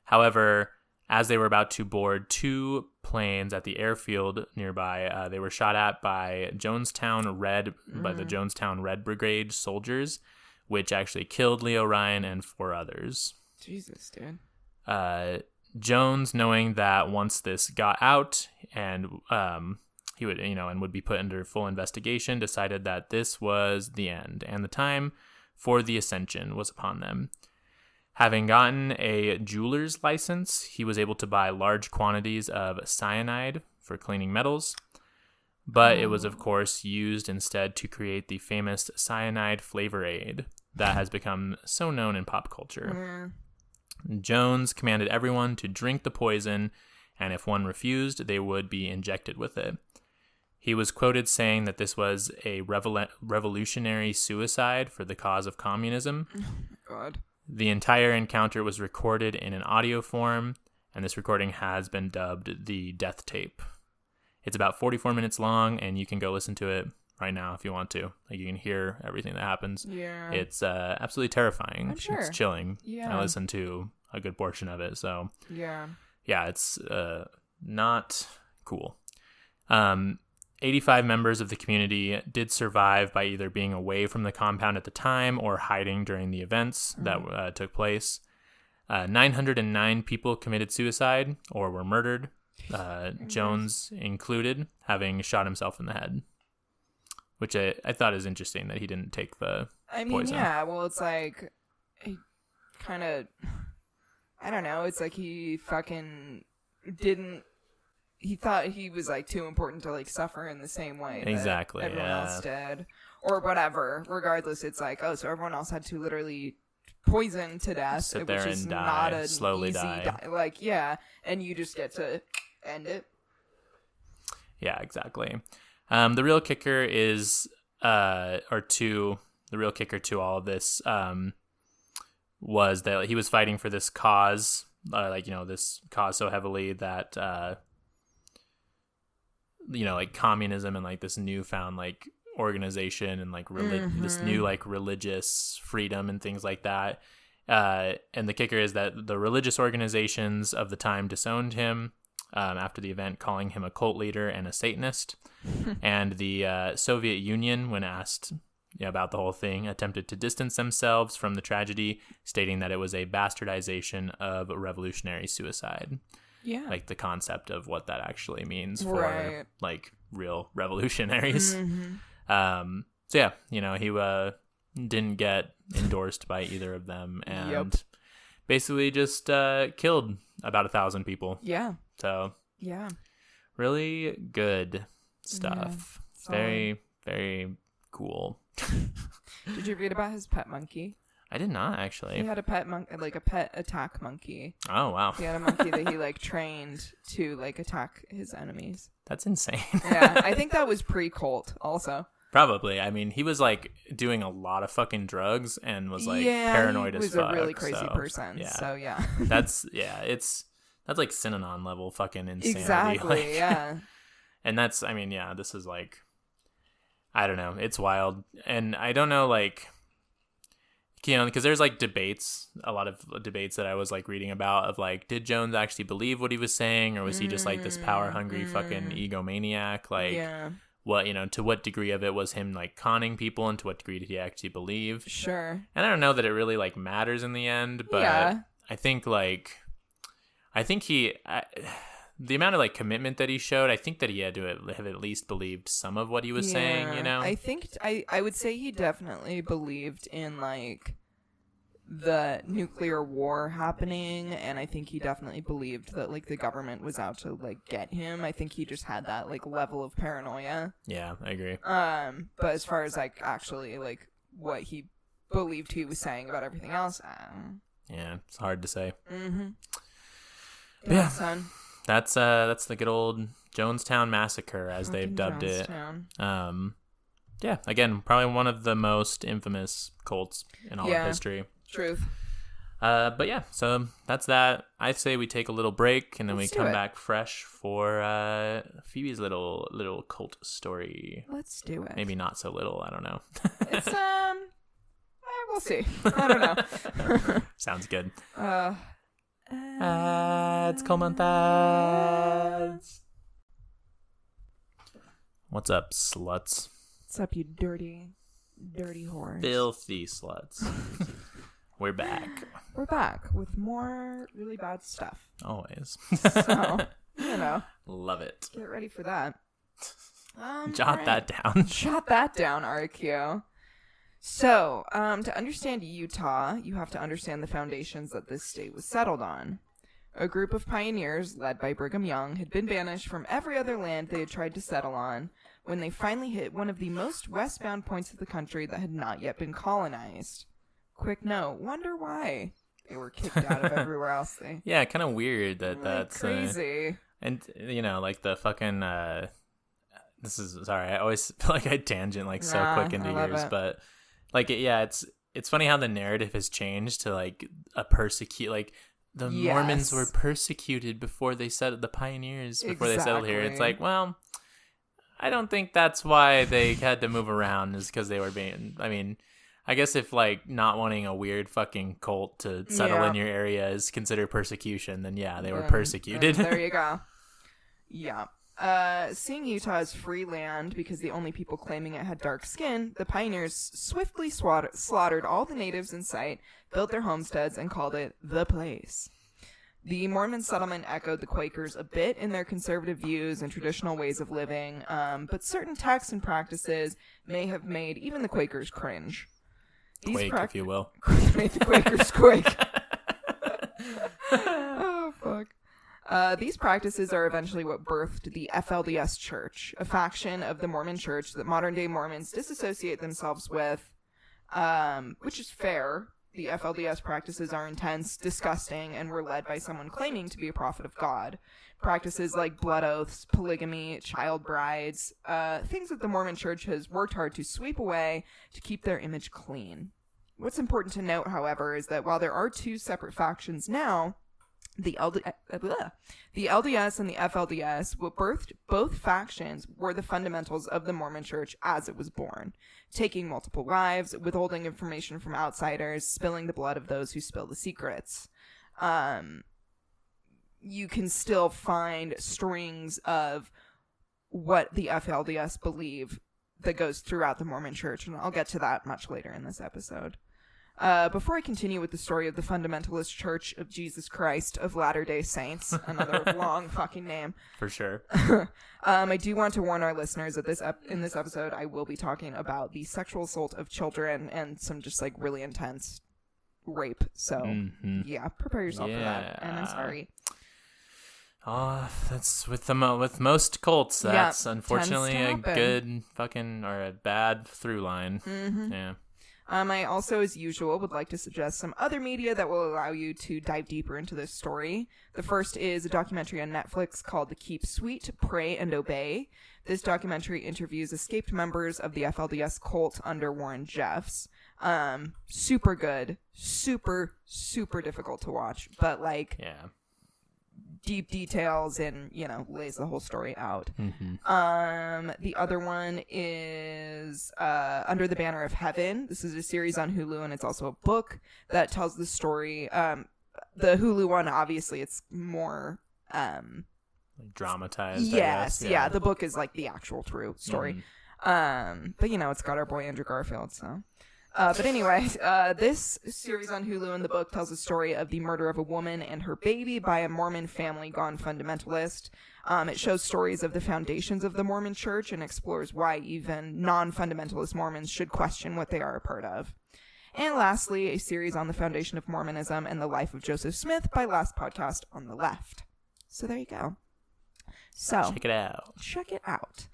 However, as they were about to board two planes at the airfield nearby, they were shot at by the Jonestown Red Brigade soldiers, which actually killed Leo Ryan and 4 others. Jesus, dude. Jones, knowing that once this got out and he would, and would be put under full investigation, decided that this was the end and the time for the ascension was upon them. Having gotten a jeweler's license, he was able to buy large quantities of cyanide for cleaning metals, but it was, of course, used instead to create the famous cyanide flavor aid that has become so known in pop culture. Jones commanded everyone to drink the poison, and if one refused, they would be injected with it. He was quoted saying that this was a revolutionary suicide for the cause of communism. Oh, God. The entire encounter was recorded in an audio form, and this recording has been dubbed the death tape. It's about 44 minutes long, and you can go listen to it right now if you want to. Like, you can hear everything that happens. Yeah. It's absolutely terrifying. I'm sure. It's chilling. Yeah. I listened to a good portion of it, so Yeah. yeah, it's not cool. 85 members of the community did survive by either being away from the compound at the time or hiding during the events that took place. 909 people committed suicide or were murdered, Jones included, having shot himself in the head, which I thought is interesting that he didn't take the poison. Yeah, well, it's like, he kind of, I don't know, it's like he fucking didn't, he thought he was, like, too important to, like, suffer in the same way that Exactly, everyone yeah. else did. Or whatever. Regardless, it's like, oh, so everyone else had to literally poison to death. Sit which there is and not die, an slowly easy die. Like, yeah, and you just get to end it. Yeah, exactly. The real kicker is, the real kicker to all of this was that he was fighting for this cause, this cause so heavily that, like communism and like this newfound like organization and like this new like religious freedom and things like that. And the kicker is that the religious organizations of the time disowned him after the event, calling him a cult leader and a Satanist. And the Soviet Union, when asked about the whole thing, attempted to distance themselves from the tragedy, stating that it was a bastardization of revolutionary suicide. Yeah. Like the concept of what that actually means for Right. like real revolutionaries. Mm-hmm. So yeah, he didn't get endorsed by either of them, and basically just killed about 1,000 people. Yeah. So Yeah. really good stuff. Yeah, Very, very cool. Did you read about his pet monkey? I did not actually. He had a pet like a pet attack monkey. Oh wow, He had a monkey that he like trained to like attack his enemies. that's insane. Yeah, I think that was pre-cult also. Probably. I mean, he was like doing a lot of fucking drugs and was like paranoid as fuck. He was a really crazy person. Yeah. So yeah. That's like Synanon level fucking insanity. Exactly. Like, Yeah. And that's, I mean, yeah, this is like, I don't know, it's wild. And I don't know, like, because there's like a lot of debates that I was like reading about of like, did Jones actually believe what he was saying, or was he just like this power hungry fucking egomaniac? Like, Yeah. what, to what degree of it was him like conning people, and to what degree did he actually believe? Sure. And I don't know that it really like matters in the end, but Yeah. I think the amount of like commitment that he showed, I think that he had to have at least believed some of what he was saying, I think I would say he definitely believed in like the nuclear war happening, and I think he definitely believed that like the government was out to like get him. I think he just had that like level of paranoia. Yeah, I agree. But as far as like actually like what he believed he was saying about everything else, Yeah, it's hard to say. yeah, son. That's the good old Jonestown Massacre, as they've dubbed Jonestown. it. Yeah, again, probably one of the most infamous cults in all of history. Truth. But yeah, so that's that. I say we take a little break, and then Let's we do come it. back fresh for Phoebe's little cult story. Let's do it. Maybe not so little. I don't know. It's we'll see. I don't know. Sounds good. Ads, commentads. What's up, sluts? What's up, you dirty whores? Filthy sluts. We're back. We're back with more really bad stuff. Always. So, Love it. get ready for that. Jot that down. Jot that down, RQ. So, to understand Utah, you have to understand the foundations that this state was settled on. A group of pioneers, led by Brigham Young, had been banished from every other land they had tried to settle on when they finally hit one of the most westbound points of the country that had not yet been colonized. Quick note, wonder why they were kicked out of everywhere else. Yeah, kind of weird that that's crazy. and like the fucking this is sorry. I always feel like I tangent like so quick into yours, but like it's funny how the narrative has changed to like a persecute like. The Mormons were persecuted before they settled, the pioneers before they settled here. It's like, well, I don't think that's why they had to move around, is because they were being, I mean, I guess if like not wanting a weird fucking cult to settle in your area is considered persecution, then yeah, they were persecuted. There you go. Yeah. Seeing Utah as free land because the only people claiming it had dark skin, the pioneers swiftly slaughtered all the natives in sight, built their homesteads, and called it the place. The Mormon settlement echoed the Quakers a bit in their conservative views and traditional ways of living, but certain texts and practices may have made even the Quakers cringe. Quake, if you will. Made the Quakers quake. Oh, fuck. These practices are eventually what birthed the FLDS Church, a faction of the Mormon Church that modern-day Mormons disassociate themselves with, which is fair. The FLDS practices are intense, disgusting, and were led by someone claiming to be a prophet of God. Practices like blood oaths, polygamy, child brides, things that the Mormon Church has worked hard to sweep away to keep their image clean. What's important to note, however, is that while there are two separate factions now, the LDS and the FLDS, what birthed both factions, were the fundamentals of the Mormon Church as it was born. Taking multiple lives, withholding information from outsiders, spilling the blood of those who spill the secrets. You can still find strings of what the FLDS believe that goes throughout the Mormon Church, and I'll get to that much later in this episode. Before I continue with the story of the Fundamentalist Church of Jesus Christ of Latter-day Saints, another long fucking name. For sure. I do want to warn our listeners that in this episode I will be talking about the sexual assault of children and some just like really intense rape. So yeah, prepare yourself for that. And I'm sorry. Oh, that's with most cults. That's unfortunately a good fucking or a bad through line. Mm-hmm. Yeah. I also, as usual, would like to suggest some other media that will allow you to dive deeper into this story. The first is a documentary on Netflix called The Keep Sweet, Pray and Obey. This documentary interviews escaped members of the FLDS cult under Warren Jeffs. Super good. Super, super difficult to watch. But, like... Yeah. Deep details and, you know, lays the whole story out. Mm-hmm. The other one is Under the Banner of Heaven. This is a series on Hulu, and it's also a book that tells the story. The Hulu one, obviously, it's more... dramatized, yes, yeah. The book is, like, the actual true story. But, you know, it's got our boy Andrew Garfield, so... But anyway, this series on Hulu and the book tells the story of the murder of a woman and her baby by a Mormon family gone fundamentalist. It shows stories of the foundations of the Mormon Church and explores why even non-fundamentalist Mormons should question what they are a part of. And lastly, a series on the foundation of Mormonism and the life of Joseph Smith by Last Podcast on the Left. So there you go. So check it out. Check it out.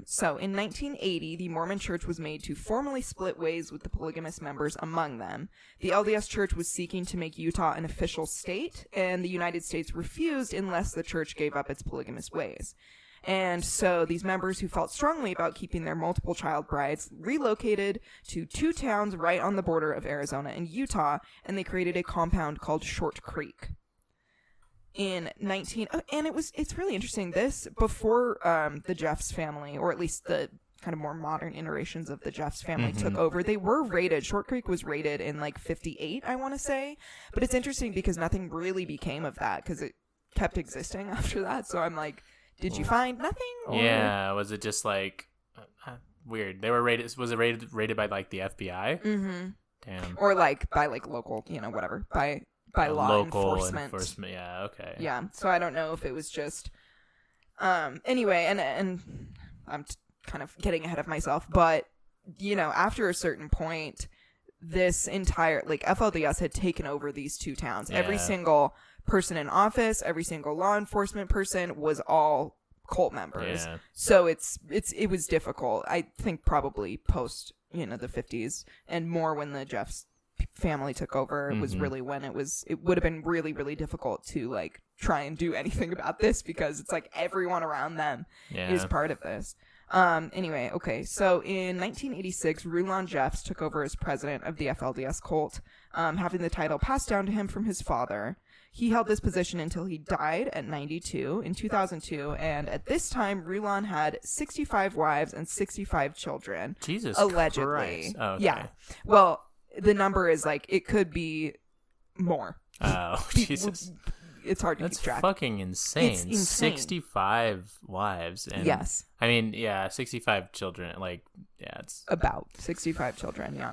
So in 1980, the Mormon Church was made to formally split ways with the polygamous members among them. The LDS Church was seeking to make Utah an official state, and the United States refused unless the church gave up its polygamous ways. And so these members who felt strongly about keeping their multiple child brides relocated to two towns right on the border of Arizona and Utah, and they created a compound called Short Creek. And it's really interesting. This before the Jeffs family, or at least the kind of more modern iterations of the Jeffs family took over, they were raided. Short Creek was raided in like 58, I want to say. But it's interesting because nothing really became of that because it kept existing after that. So I'm like, did you find nothing? Or... Yeah, was it just like weird? They were raided. Was it raided by like the FBI? Mm-hmm. Damn. Or like by like local, you know, whatever by law local enforcement. Yeah, okay. Yeah, so I don't know if it was just anyway, and I'm kind of getting ahead of myself, but you know, after a certain point, this entire like FLDS had taken over these two towns. Yeah. Every single person in office, every single law enforcement person was all cult members. Yeah. So it was difficult. I think probably post, you know, the 50s and more when the Jeffs family took over was really when it would have been really, really difficult to like try and do anything about this, because it's like everyone around them is part of this. Anyway, okay, so in 1986, Rulon Jeffs took over as president of the FLDS cult, having the title passed down to him from his father. He held this position until he died at 92 in 2002, and at this time, Rulon had 65 wives and 65 children. Jesus allegedly. Christ. Oh, okay. Yeah. Well, the number is like, it could be more. Oh, Jesus. It's hard to That's keep track. fucking insane. It's insane. 65 wives. And, yes. I mean, yeah, 65 children. Like, yeah, it's... About 65 children, yeah.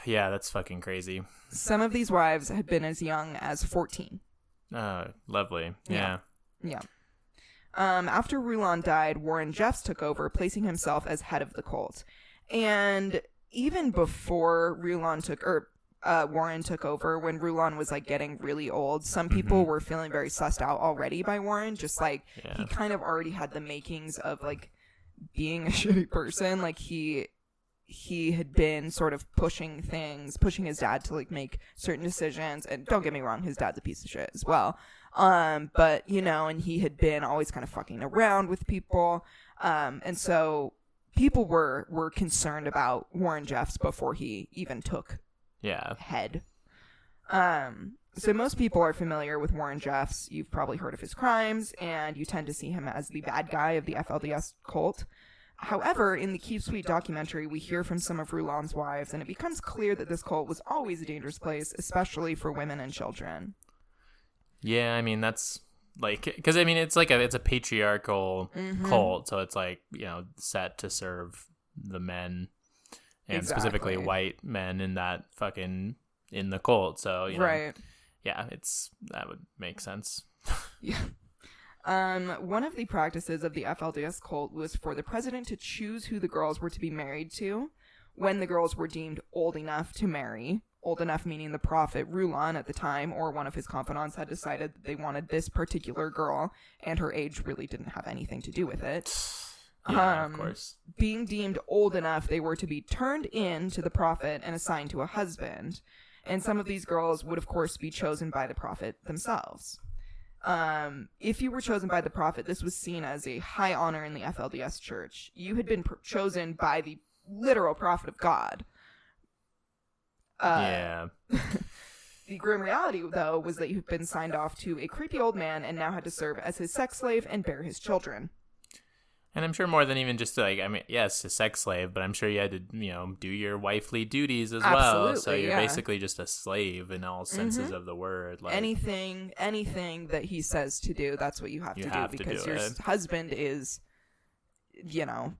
Yeah, that's fucking crazy. Some of these wives had been as young as 14. Lovely. Yeah. After Rulon died, Warren Jeffs took over, placing himself as head of the cult. And even before Warren took over, when Rulon was like getting really old, some people were feeling very sussed out already by Warren. Just like he kind of already had the makings of like being a shitty person. Like he had been sort of pushing his dad to like make certain decisions. And don't get me wrong, his dad's a piece of shit as well. But you know, and he had been always kind of fucking around with people. And so people were concerned about Warren Jeffs before he even took head. So most people are familiar with Warren Jeffs. You've probably heard of his crimes, and you tend to see him as the bad guy of the FLDS cult. However, in the Keep Sweet documentary, we hear from some of Rulon's wives, and it becomes clear that this cult was always a dangerous place, especially for women and children. Yeah, I mean, that's like, because I mean, it's a patriarchal cult, so it's like, you know, set to serve the men, and specifically white men in the cult. So, you know, yeah, that would make sense. Yeah. One of the practices of the FLDS cult was for the president to choose who the girls were to be married to when the girls were deemed old enough to marry. Old enough meaning the prophet Rulon at the time, or one of his confidants, had decided that they wanted this particular girl, and her age really didn't have anything to do with it. Yeah, of course. Being deemed old enough, they were to be turned in to the prophet and assigned to a husband. And some of these girls would, of course, be chosen by the prophet themselves. If you were chosen by the prophet, this was seen as a high honor in the FLDS church. You had been chosen by the literal prophet of God. Yeah. The grim reality, though, was that you had been signed off to a creepy old man and now had to serve as his sex slave and bear his children. And I'm sure more than even just like, I mean, yes, a sex slave, but I'm sure you had to, you know, do your wifely duties as well. So you're basically just a slave in all senses of the word. Like, anything that he says to do, that's what you have to do, because your husband is, you know,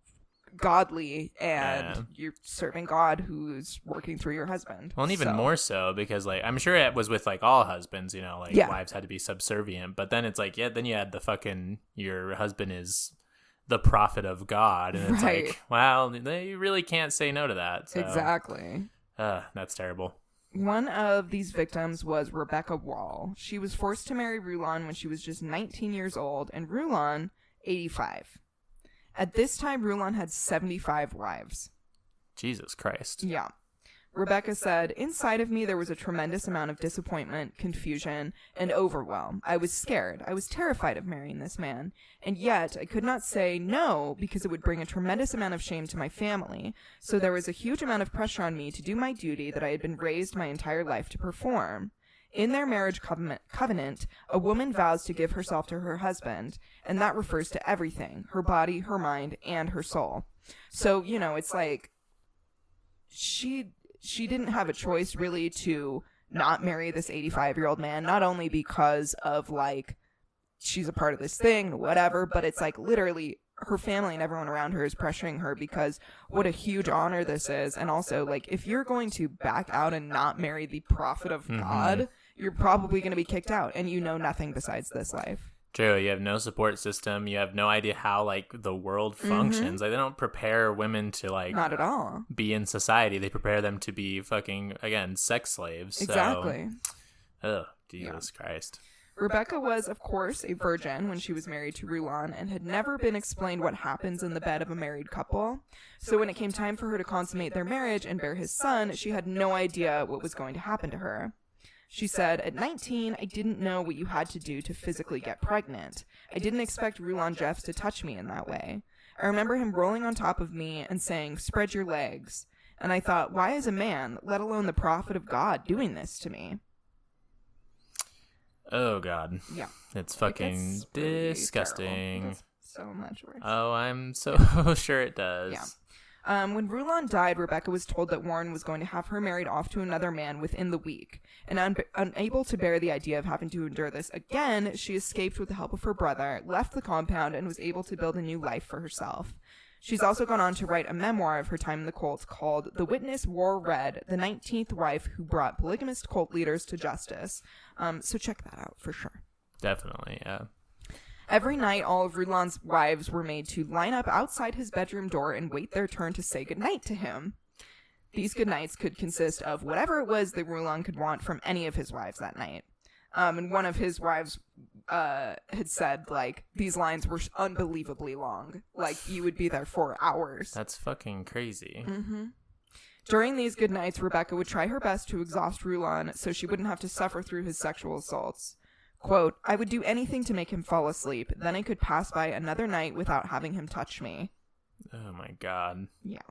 godly, and you're serving God who's working through your husband. Well, and even more so, because like, I'm sure it was with like all husbands, you know, like wives had to be subservient, but then it's like, then you had your husband is the prophet of God, and it's like, well, you really can't say no to that. So. Exactly. That's terrible. One of these victims was Rebecca Wall. She was forced to marry Rulon when she was just 19 years old, and Rulon 85. At this time, Rulon had 75 wives. Jesus Christ. Yeah. Rebecca said, "Inside of me there was a tremendous amount of disappointment, confusion, and overwhelm. I was scared. I was terrified of marrying this man. And yet, I could not say no because it would bring a tremendous amount of shame to my family. So there was a huge amount of pressure on me to do my duty that I had been raised my entire life to perform. In their marriage covenant, a woman vows to give herself to her husband, and that refers to everything, her body, her mind, and her soul." So, you know, it's like, she didn't have a choice really to not marry this 85-year-old man, not only because of like she's a part of this thing, whatever, but it's like literally her family and everyone around her is pressuring her because what a huge honor this is. And also, like, if you're going to back out and not marry the prophet of God, you're probably going to be kicked out, and you know nothing besides this life. True, you have no support system. You have no idea how like the world functions. Like, they don't prepare women to like not at all be in society. They prepare them to be fucking, again, sex slaves. Exactly. So, Jesus Christ. Rebecca was, of course, a virgin when she was married to Rulon and had never been explained what happens in the bed of a married couple. So when it came time for her to consummate their marriage and bear his son, she had no idea what was going to happen to her. She said, "At 19, I didn't know what you had to do to physically get pregnant. I didn't expect Rulon Jeffs to touch me in that way. I remember him rolling on top of me and saying, 'Spread your legs.' And I thought, why is a man, let alone the prophet of God, doing this to me?" Oh, God. Yeah. It's fucking really disgusting. It's so much worse. Oh, I'm so sure it does. Yeah. When Rulon died, Rebecca was told that Warren was going to have her married off to another man within the week. And unable to bear the idea of having to endure this again, she escaped with the help of her brother, left the compound, and was able to build a new life for herself. She's also gone on to write a memoir of her time in the cult called The Witness Wore Red, the 19th Wife Who Brought Polygamist Cult Leaders to Justice. So check that out for sure. Definitely, yeah. Every night, all of Rulon's wives were made to line up outside his bedroom door and wait their turn to say goodnight to him. These goodnights could consist of whatever it was that Rulon could want from any of his wives that night. And one of his wives had said, like, these lines were unbelievably long. Like, you would be there for hours. That's fucking crazy. Mm-hmm. During these goodnights, Rebecca would try her best to exhaust Rulon so she wouldn't have to suffer through his sexual assaults. Quote, "I would do anything to make him fall asleep. Then I could pass by another night without having him touch me." Oh, my God. Yeah.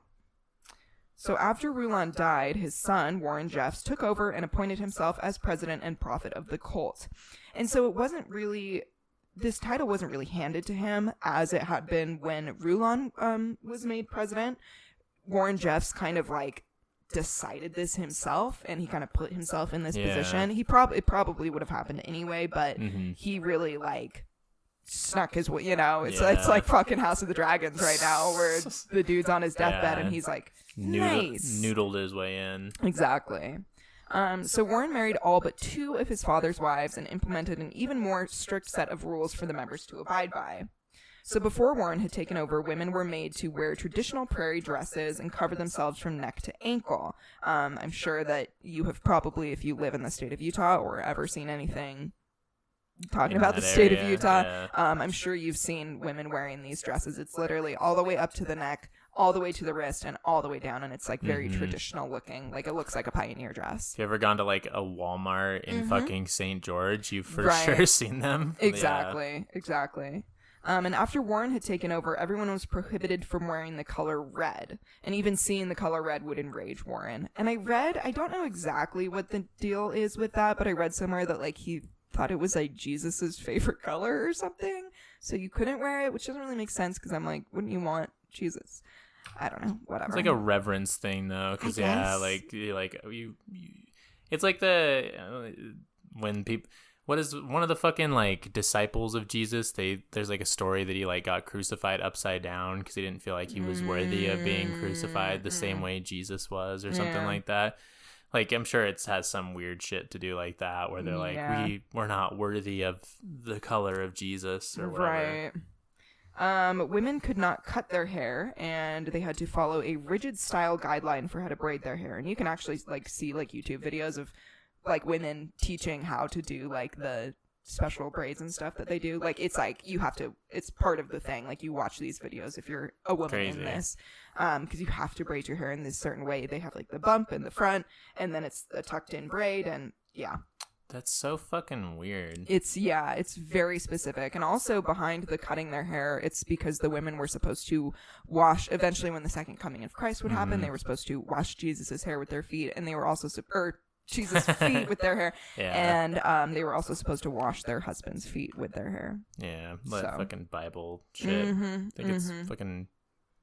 So after Rulon died, his son, Warren Jeffs, took over and appointed himself as president and prophet of the cult. And so this title wasn't really handed to him as it had been when Rulon was made president. Warren Jeffs kind of like decided this himself, and he kind of put himself in this position. It probably would have happened anyway, but he really like snuck his way, it's like fucking House of the Dragons right now, where the dude's on his deathbed and he's like noodled his way in. Exactly. So Warren married all but 2 of his father's wives and implemented an even more strict set of rules for the members to abide by. So before Warren had taken over, women were made to wear traditional prairie dresses and cover themselves from neck to ankle. I'm sure that you have probably, if you live in the state of Utah or ever seen anything talking about the state of Utah, I'm sure you've seen women wearing these dresses. It's literally all the way up to the neck, all the way to the wrist, and all the way down, and it's like very traditional looking. Like, it looks like a pioneer dress. If you ever gone to like a Walmart in fucking St. George, you've for sure seen them. Exactly. And after Warren had taken over, everyone was prohibited from wearing the color red. And even seeing the color red would enrage Warren. And I don't know exactly what the deal is with that, but I read somewhere that like he thought it was like Jesus's favorite color or something. So you couldn't wear it, which doesn't really make sense because I'm like, wouldn't you want Jesus? I don't know, whatever. It's like a reverence thing though, because you it's like when people. What is one of the fucking like disciples of Jesus? There's like a story that he like got crucified upside down because he didn't feel like he was worthy of being crucified the same way Jesus was, or something like that. Like, I'm sure it has some weird shit to do like that, where they're like, we're not worthy of the color of Jesus or whatever. Right. Women could not cut their hair, and they had to follow a rigid style guideline for how to braid their hair. And you can actually like see like YouTube videos of like women teaching how to do like the special braids and stuff that they do. Like, it's like it's part of the thing. Like, you watch these videos if you're a woman in this, because you have to braid your hair in this certain way. They have like the bump in the front, and then it's a tucked in braid, and that's so fucking weird. It's very specific. And also behind the cutting their hair, it's because the women were supposed to wash, eventually when the second coming of Christ would happen, they were supposed to wash Jesus's hair with their feet, and they were also Jesus' feet with their hair, and they were also supposed to wash their husband's feet with their hair. Yeah, fucking Bible shit. I think it's fucking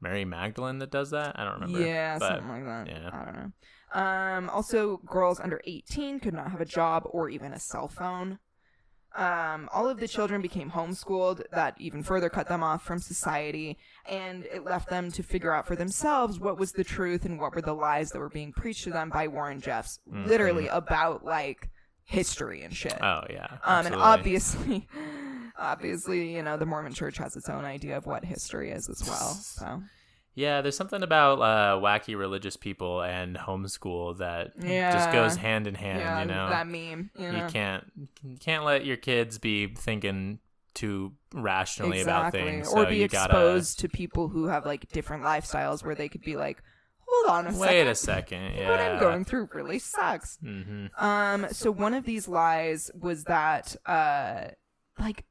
Mary Magdalene that does that. I don't remember. Yeah, something like that. Yeah. I don't know. Also, girls under 18 could not have a job or even a cell phone. All of the children became homeschooled. That even further cut them off from society, and it left them to figure out for themselves what was the truth and what were the lies that were being preached to them by Warren Jeffs, literally about like history and shit. Oh yeah. And obviously, the Mormon Church has its own idea of what history is as well. So Yeah, there's something about wacky religious people and homeschool that just goes hand in hand, you know? That meme. You can't let your kids be thinking too rationally about things. Or so be you exposed to people who have like different lifestyles where they could be like, hold on a second. Wait a second. Yeah. What I'm going through really sucks. Mm-hmm. So one of these lies was that, like,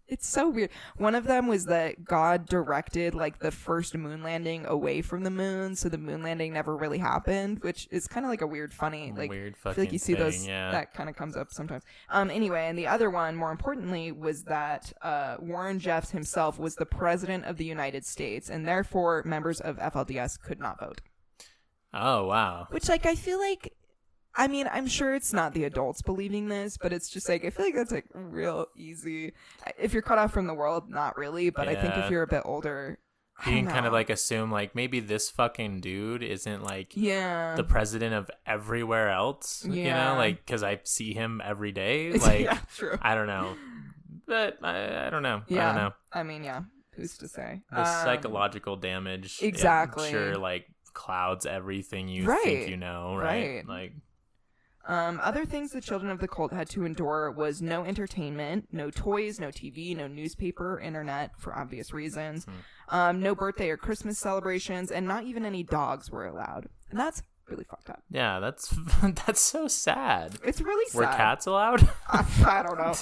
it's so weird. One of them was that God directed like the first moon landing away from the moon, so the moon landing never really happened, which is kind of like a weird, funny, like weird I feel like you see thing, those that kind of comes up sometimes. Anyway, and the other one, more importantly, was that Warren Jeffs himself was the president of the United States, and therefore members of FLDS could not vote. Oh wow! Which, like, I feel like. I mean, I'm sure it's not the adults believing this, but it's just like, I feel like that's like real easy. If you're cut off from the world, not really, but I think if you're a bit older, you can kind of like assume like maybe this fucking dude isn't like the president of everywhere else, you know, like because I see him every day. Like, true. I don't know, but I don't know. Yeah. I don't know. I mean, yeah, who's to say? The psychological damage, exactly. I'm sure, like clouds everything you think you know, right? Like. Other things the children of the cult had to endure was no entertainment, no toys, no TV, no newspaper, internet, for obvious reasons, no birthday or Christmas celebrations, and not even any dogs were allowed. And that's really fucked up. Yeah, that's so sad. It's really sad. Were cats allowed? I don't know.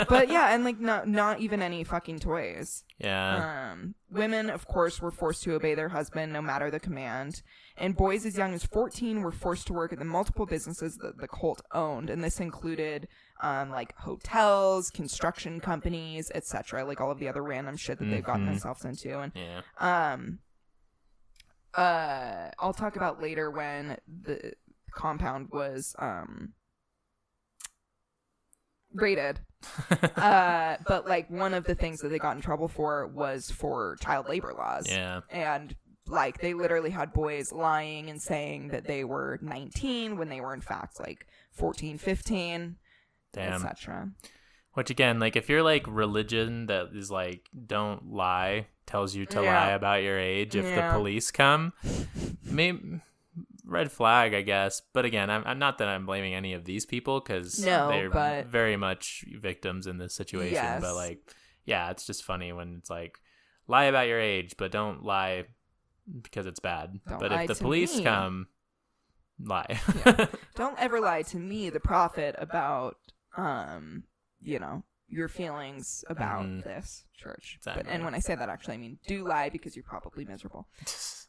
But yeah, and like not even any fucking toys. Yeah. Women, of course, were forced to obey their husband no matter the command. And boys as young as 14 were forced to work at the multiple businesses that the cult owned. And this included like hotels, construction companies, etc. Like all of the other random shit that they've gotten themselves into. And I'll talk about later when the compound was raided. But like one of the things that they got in trouble for was for child labor laws. Yeah. And like they literally had boys lying and saying that they were 19 when they were in fact like 14, 15, etc. Which again, like if you're like religion that is like don't lie, tells you to lie about your age if the police come, maybe red flag, I guess. But again, I'm not that I'm blaming any of these people because they're very much victims in this situation. Yes. But like, yeah, it's just funny when it's like lie about your age, but don't lie because it's bad. But if the police come, lie. Don't ever lie to me, the prophet, about you know, your feelings about this church. Exactly. And when I say that, actually, I mean do lie because you're probably miserable.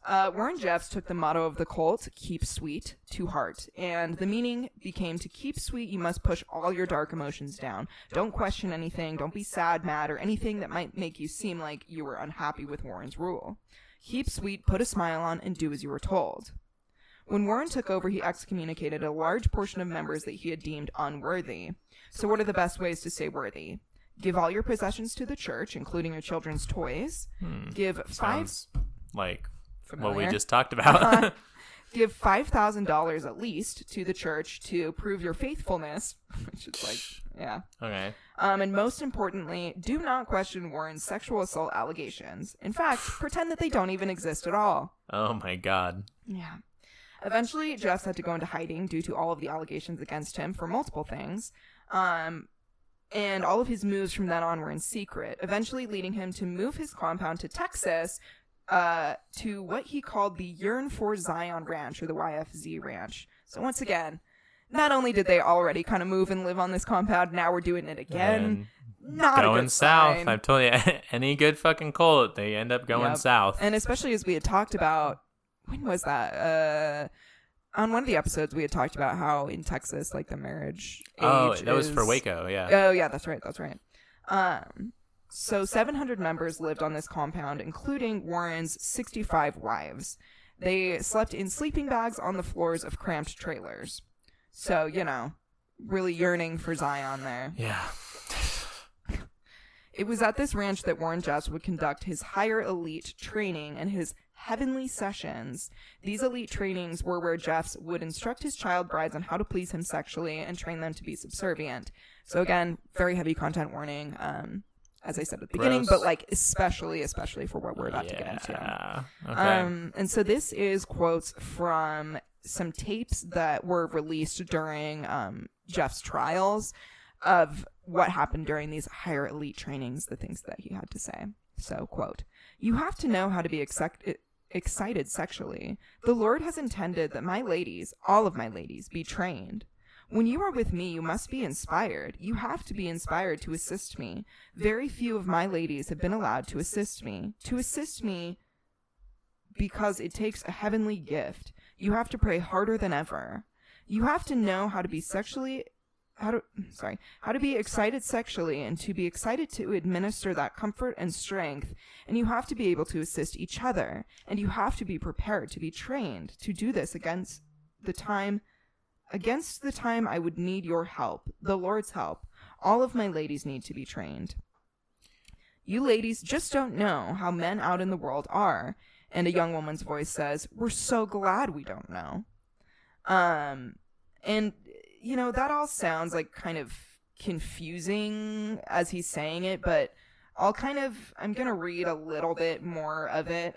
Warren Jeffs took the motto of the cult, keep sweet, to heart. And the meaning became to keep sweet, you must push all your dark emotions down. Don't question anything. Don't be sad, mad, or anything that might make you seem like you were unhappy with Warren's rule. Keep sweet, put a smile on, and do as you were told. When Warren took over, he excommunicated a large portion of members that he had deemed unworthy. So what are the best ways to stay worthy? Give all your possessions to the church, including your children's toys. Give Sounds like familiar? what we just talked about. Give $5,000 at least to the church to prove your faithfulness, which is like, Okay. And most importantly, do not question Warren's sexual assault allegations. In fact, pretend that they don't even exist at all. Oh my God. Yeah. Eventually, Jeffs had to go into hiding due to all of the allegations against him for multiple things. And all of his moves from then on were in secret, eventually leading him to move his compound to Texas, to what he called the Yearn for Zion Ranch, or the YFZ Ranch. So once again, not only did they already kind of move and live on this compound, now we're doing it again. Not going a good south. sign. I've told you, any good fucking cult, they end up going south. And especially as we had talked about, when was that? On one of the episodes, we had talked about how in Texas, like the marriage age was for Waco, yeah. Oh, yeah, that's right. So 700 members lived on this compound, including Warren's 65 wives. They slept in sleeping bags on the floors of cramped trailers. So, you know, really yearning for Zion there. Yeah. It was at this ranch that Warren Jeffs would conduct his higher elite training and his heavenly sessions. These elite trainings were where Jeffs would instruct his child brides on how to please him sexually and train them to be subservient. So again, very heavy content warning. as I said at the beginning, but like especially for what we're about to get into. Okay. And so this is quotes from some tapes that were released during Jeff's trials of what happened during these higher elite trainings, the things that he had to say. So, quote, "You have to know how to be excited sexually. The Lord has intended that my ladies, all of my ladies, be trained. When you are with me, you must be inspired. You have to be inspired to assist me. Very few of my ladies have been allowed to assist me. To assist me because it takes a heavenly gift. You have to pray harder than ever. You have to know how to be how to be excited sexually and to be excited to administer that comfort and strength. And you have to be able to assist each other. And you have to be prepared to be trained to do this against the time I would need your help, the Lord's help. All of my ladies need to be trained. You ladies just don't know how men out in the world are." And a young woman's voice says, "We're so glad we don't know." And, you know, that all sounds like kind of confusing as he's saying it, but I'm going to read a little bit more of it,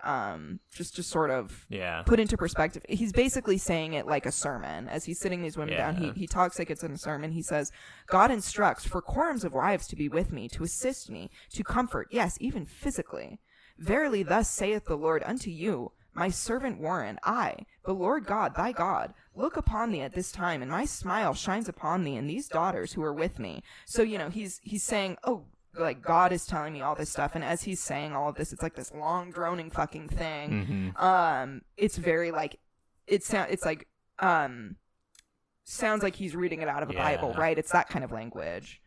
just to sort of put into perspective. He's basically saying it like a sermon. As he's sitting these women down, he talks like it's in a sermon. He says, "God instructs for quorums of wives to be with me, to assist me, to comfort, yes, even physically. Verily thus saith the Lord unto you, my servant Warren, I, the Lord God, thy God, look upon thee at this time, and my smile shines upon thee and these daughters who are with me." So, you know, he's saying, oh, like, God is telling me all this stuff, and as he's saying all of this, it's like this long droning fucking thing. It's very like, sounds like he's reading it out of a Bible, right? It's that kind of language.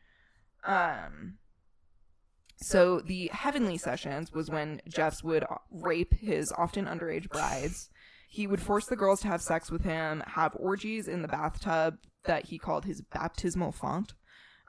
So the heavenly sessions was when Jeffs would rape his often underage brides. He would force the girls to have sex with him, have orgies in the bathtub that he called his baptismal font.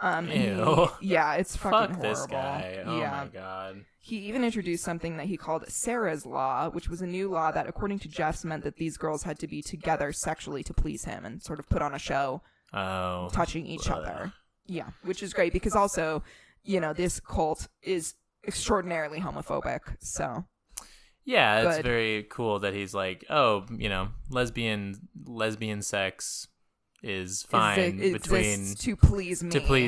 Ew. It's fucking Fuck horrible. this guy. Oh my god. He even introduced something that he called Sarah's Law, which was a new law that, according to Jeffs, meant that these girls had to be together sexually to please him and sort of put on a show, touching each other. Yeah, which is great because also, you know, this cult is extraordinarily homophobic, so. Yeah, it's very cool that he's like, oh, you know, lesbian sex is fine between to please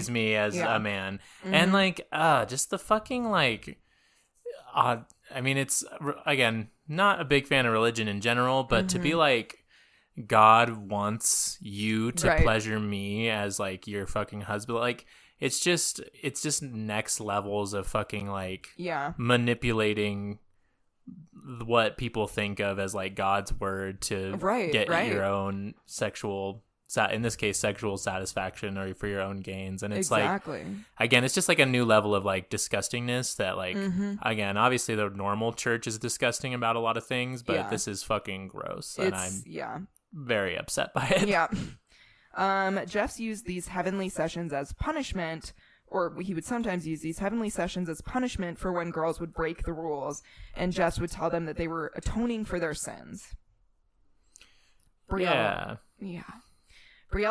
me as a man. And like just the fucking like I mean, it's again not a big fan of religion in general, but to be like, God wants you to pleasure me as like your fucking husband, like it's just next levels of fucking like manipulating what people think of as like God's word to get your own sexual, in this case, sexual satisfaction or for your own gains. And it's like, again, it's just like a new level of like disgustingness that like, again, obviously the normal church is disgusting about a lot of things, but this is fucking gross. And I'm very upset by it. Jeffs used these heavenly sessions as punishment, or he would sometimes use these heavenly sessions as punishment for when girls would break the rules, and Jeffs would tell them that they were atoning for their sins. Brielle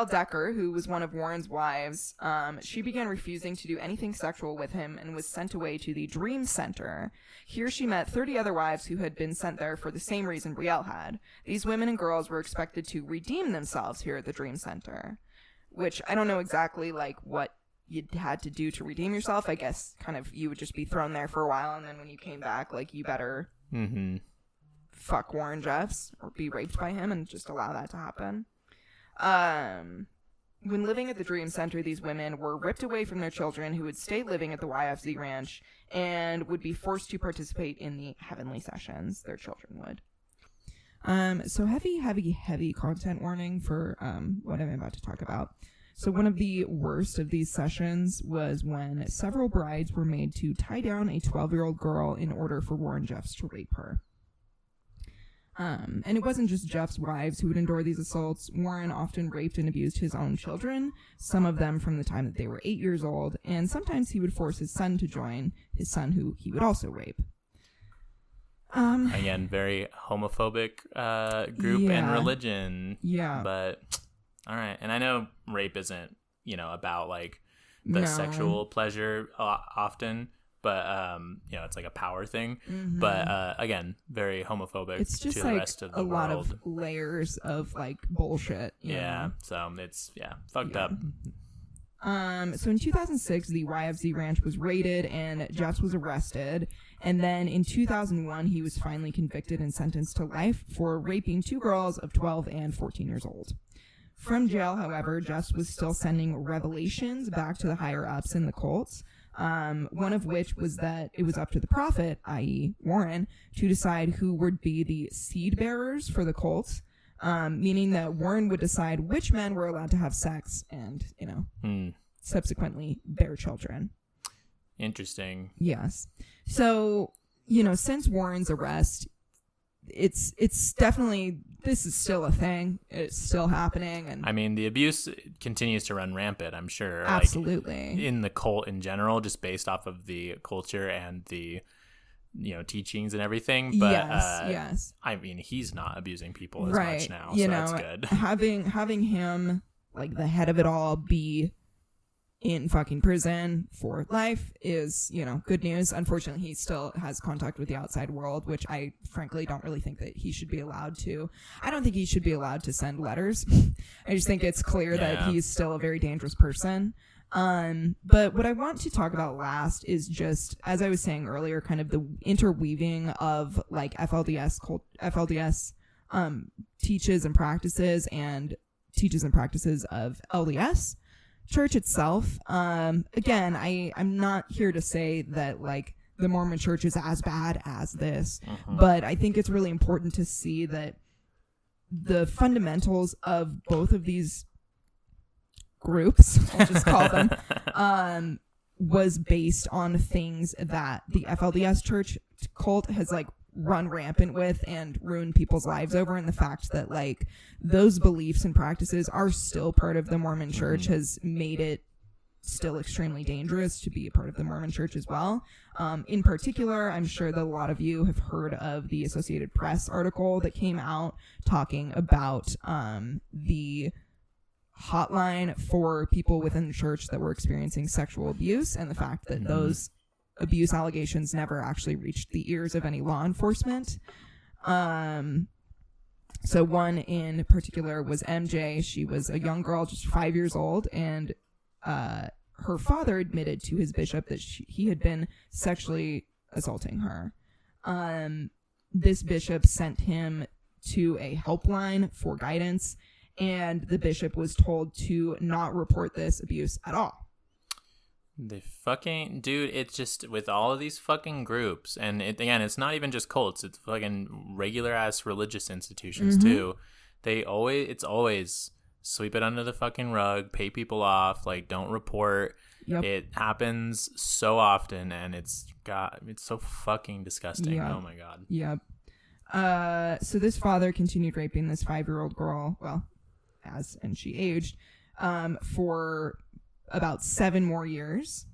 Decker, who was one of Warren's wives, she began refusing to do anything sexual with him and was sent away to the Dream Center. Here she met 30 other wives who had been sent there for the same reason Brielle had. These women and girls were expected to redeem themselves here at the Dream Center, which I don't know exactly like what you had to do to redeem yourself. I guess kind of you would just be thrown there for a while, and then when you came back, like you better fuck Warren Jeffs or be raped by him and just allow that to happen. When living at the Dream Center, these women were ripped away from their children who would stay living at the YFZ ranch and would be forced to participate in the heavenly sessions. Their children would. So heavy content warning for what I'm about to talk about. So one of the worst of these sessions was when several brides were made to tie down a 12-year-old girl in order for Warren Jeffs to rape her. And it wasn't just Jeff's wives who would endure these assaults. Warren often raped and abused his own children, some of them from the time that they were 8 years old, and sometimes he would force his son to join, his son who he would also rape. Again, very homophobic group and religion. Yeah. But, all right. And I know rape isn't, about like the sexual pleasure often, but it's like a power thing. But again, very homophobic It's just to like the rest of the a lot world. of layers of like bullshit. You know? So it's fucked up. So in 2006, the YFZ ranch was raided and Jeffs was arrested. And then in 2001, he was finally convicted and sentenced to life for raping 2 girls of 12 and 14 years old. From jail, however, Jeffs was still sending revelations back to the higher ups in the cult. One of which was that it was up to the prophet, i.e. Warren, to decide who would be the seed bearers for the cult. Meaning that Warren would decide which men were allowed to have sex and, subsequently bear children. Interesting. Yes. So, since Warren's arrest, it's definitely, this is still a thing. It's still happening. And I mean, the abuse continues to run rampant, I'm sure. Absolutely. Like, in the cult in general, just based off of the culture and the teachings and everything, but yes. I mean, he's not abusing people as right. much now, so that's good. Having him, like, the head of it all, be in fucking prison for life is, good news. Unfortunately, he still has contact with the outside world, which I frankly don't really think that he should be allowed to. I don't think he should be allowed to send letters. I just think it's clear that he's still a very dangerous person. But what I want to talk about last is just, as I was saying earlier, kind of the interweaving of like FLDS teaches and practices of LDS Church itself. Again, I'm not here to say that like the Mormon Church is as bad as this, but I think it's really important to see that the fundamentals of both of these groups, I'll just call them, was based on things that the FLDS Church cult has like run rampant with and ruined people's lives over, and the fact that like those beliefs and practices are still part of the Mormon Church has made it still extremely dangerous to be a part of the Mormon Church as well. In particular, I'm sure that a lot of you have heard of the Associated Press article that came out talking about the hotline for people within the church that were experiencing sexual abuse, and the fact that those abuse allegations never actually reached the ears of any law enforcement. So one in particular was MJ. She was a young girl, just 5 years old, and her father admitted to his bishop that he had been sexually assaulting her. This bishop sent him to a helpline for guidance, and the bishop was told to not report this abuse at all. The fucking dude, it's just with all of these fucking groups, and it's not even just cults, it's fucking regular ass religious institutions too. It's always sweep it under the fucking rug, pay people off, like don't report. Yep. It happens so often, and it's so fucking disgusting. Yep. Oh my god. Yep. So this father continued raping this 5-year-old girl, and she aged, for about 7 more years,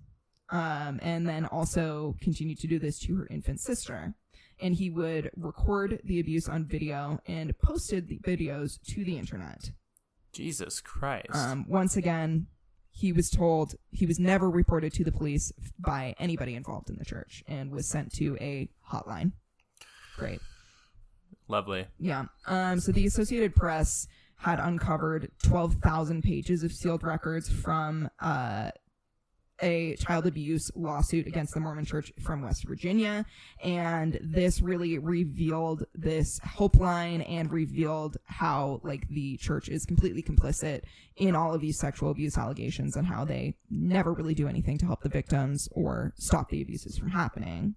and then also continued to do this to her infant sister. And he would record the abuse on video and posted the videos to the internet. Jesus Christ. Once again, he was told he was never reported to the police by anybody involved in the church and was sent to a hotline. Great. Lovely. Yeah. So the Associated Press had uncovered 12,000 pages of sealed records from a child abuse lawsuit against the Mormon Church from West Virginia, and this really revealed this helpline and revealed how like the church is completely complicit in all of these sexual abuse allegations and how they never really do anything to help the victims or stop the abuses from happening.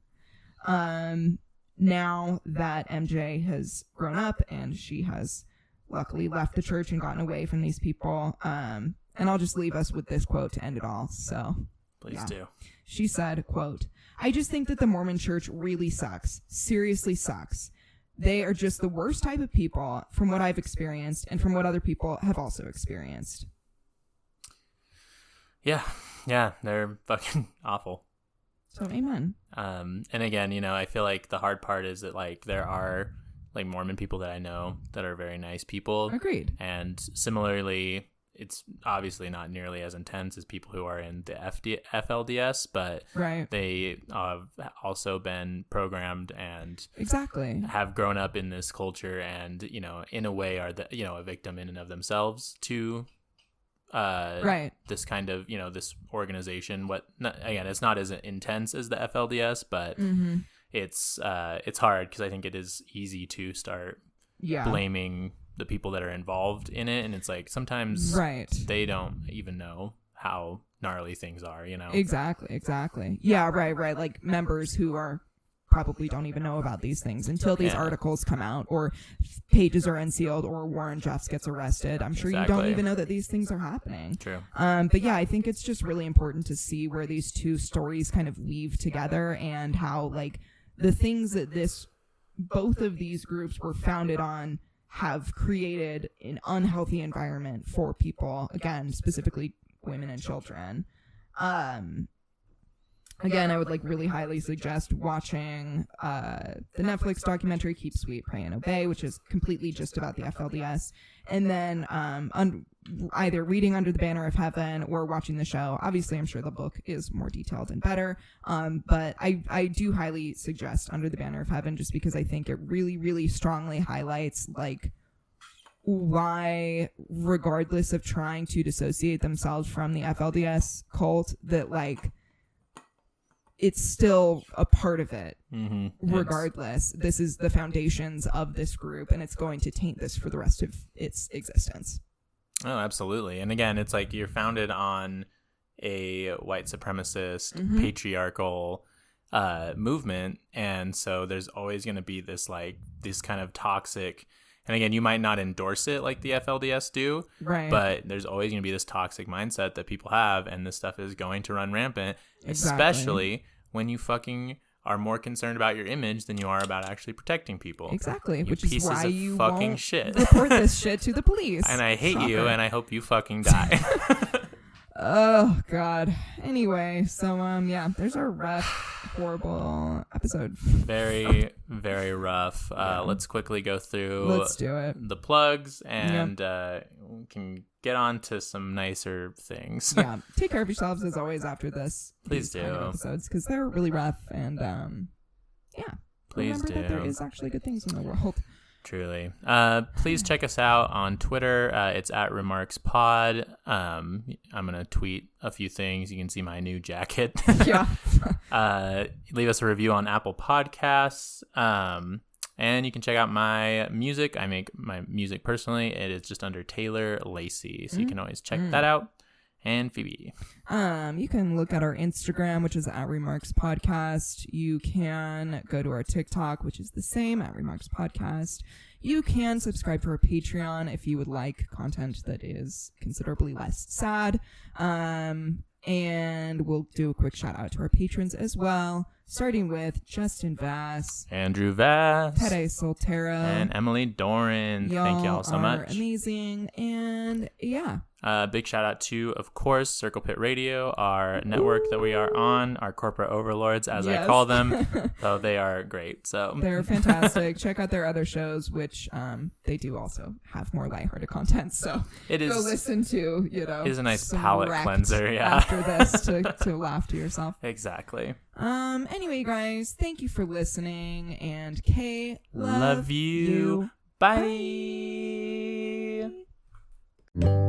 Now that MJ has grown up and she has luckily left the church and gotten away from these people. And I'll just leave us with this quote to end it all. So please do. She said, quote, "I just think that the Mormon Church really sucks. Seriously sucks. They are just the worst type of people from what I've experienced and from what other people have also experienced." Yeah, they're fucking awful. So amen. And again, I feel like the hard part is that like there are like Mormon people that I know that are very nice people. Agreed. And similarly, it's obviously not nearly as intense as people who are in the FLDS, but Right. they have also been programmed and Exactly. have grown up in this culture and, you know, in a way are the, you know, a victim in and of themselves to Right. this kind of, you know, this organization. Again, it's not as intense as the FLDS, but Mm-hmm. it's hard because I think it is easy to start blaming the people that are involved in it, and it's like sometimes Right. they don't even know how gnarly things are, you know. Exactly. Yeah, right. Like members who are probably don't even know about these things until these articles come out or pages are unsealed or Warren Jeffs gets arrested. I'm sure you don't even know that these things are happening. True. But yeah, I think it's just really important to see where these two stories kind of weave together and how like the things that both of these groups were founded on have created an unhealthy environment for people, again, specifically women and children. Again, I would like really highly suggest watching the Netflix documentary Keep Sweet, Pray and Obey, which is completely just about the FLDS, and then either reading Under the Banner of Heaven or watching the show. Obviously, I'm sure the book is more detailed and better, but I do highly suggest Under the Banner of Heaven just because I think it really, really strongly highlights like why, regardless of trying to dissociate themselves from the FLDS cult, that like it's still a part of it. Mm-hmm. Regardless, this is the foundations of this group, and it's going to taint this for the rest of its existence. Oh, absolutely. And again, it's like you're founded on a white supremacist, patriarchal movement, and so there's always going to be this kind of toxic. And again, you might not endorse it like the FLDS do, right? But there's always going to be this toxic mindset that people have, and this stuff is going to run rampant, especially when you fucking are more concerned about your image than you are about actually protecting people. Exactly, You which is pieces why of you fucking won't shit. report this shit to the police. And I hate Shocker. you, and I hope you fucking die. Oh God. Anyway, so yeah, there's our rough, horrible episode. Very, very rough. Let's quickly go through. Let's do it. The plugs, and we can get on to some nicer things. Yeah, take care of yourselves as always after this. Please these kind of do. episodes because they're really rough, and Please remember do. that there is actually good things in the world. Truly. Please check us out on Twitter. It's at RemarksPod. I'm going to tweet a few things. You can see my new jacket. Yeah. Leave us a review on Apple Podcasts. And you can check out my music. I make my music personally. It is just under Taylor Lacey. So you can always check that out. And Phoebe. You can look at our Instagram, which is at Remarks Podcast. You can go to our TikTok, which is the same, at Remarks Podcast. You can subscribe to our Patreon if you would like content that is considerably less sad. And we'll do a quick shout out to our patrons as well, starting with Justin Vass, Andrew Vass, Tede Soltero, and Emily Doran. Thank y'all so much. Amazing. And yeah. Big shout out to, of course, Circle Pit Radio, our network that we are on, our corporate overlords, as I call them. So they are great. So they're fantastic. Check out their other shows, which they do also have more lighthearted content. So it is, go listen to, it is a nice palate cleanser. Yeah. After this to laugh to yourself. Exactly. Anyway, guys, thank you for listening. And Kay, love you. Bye. Bye.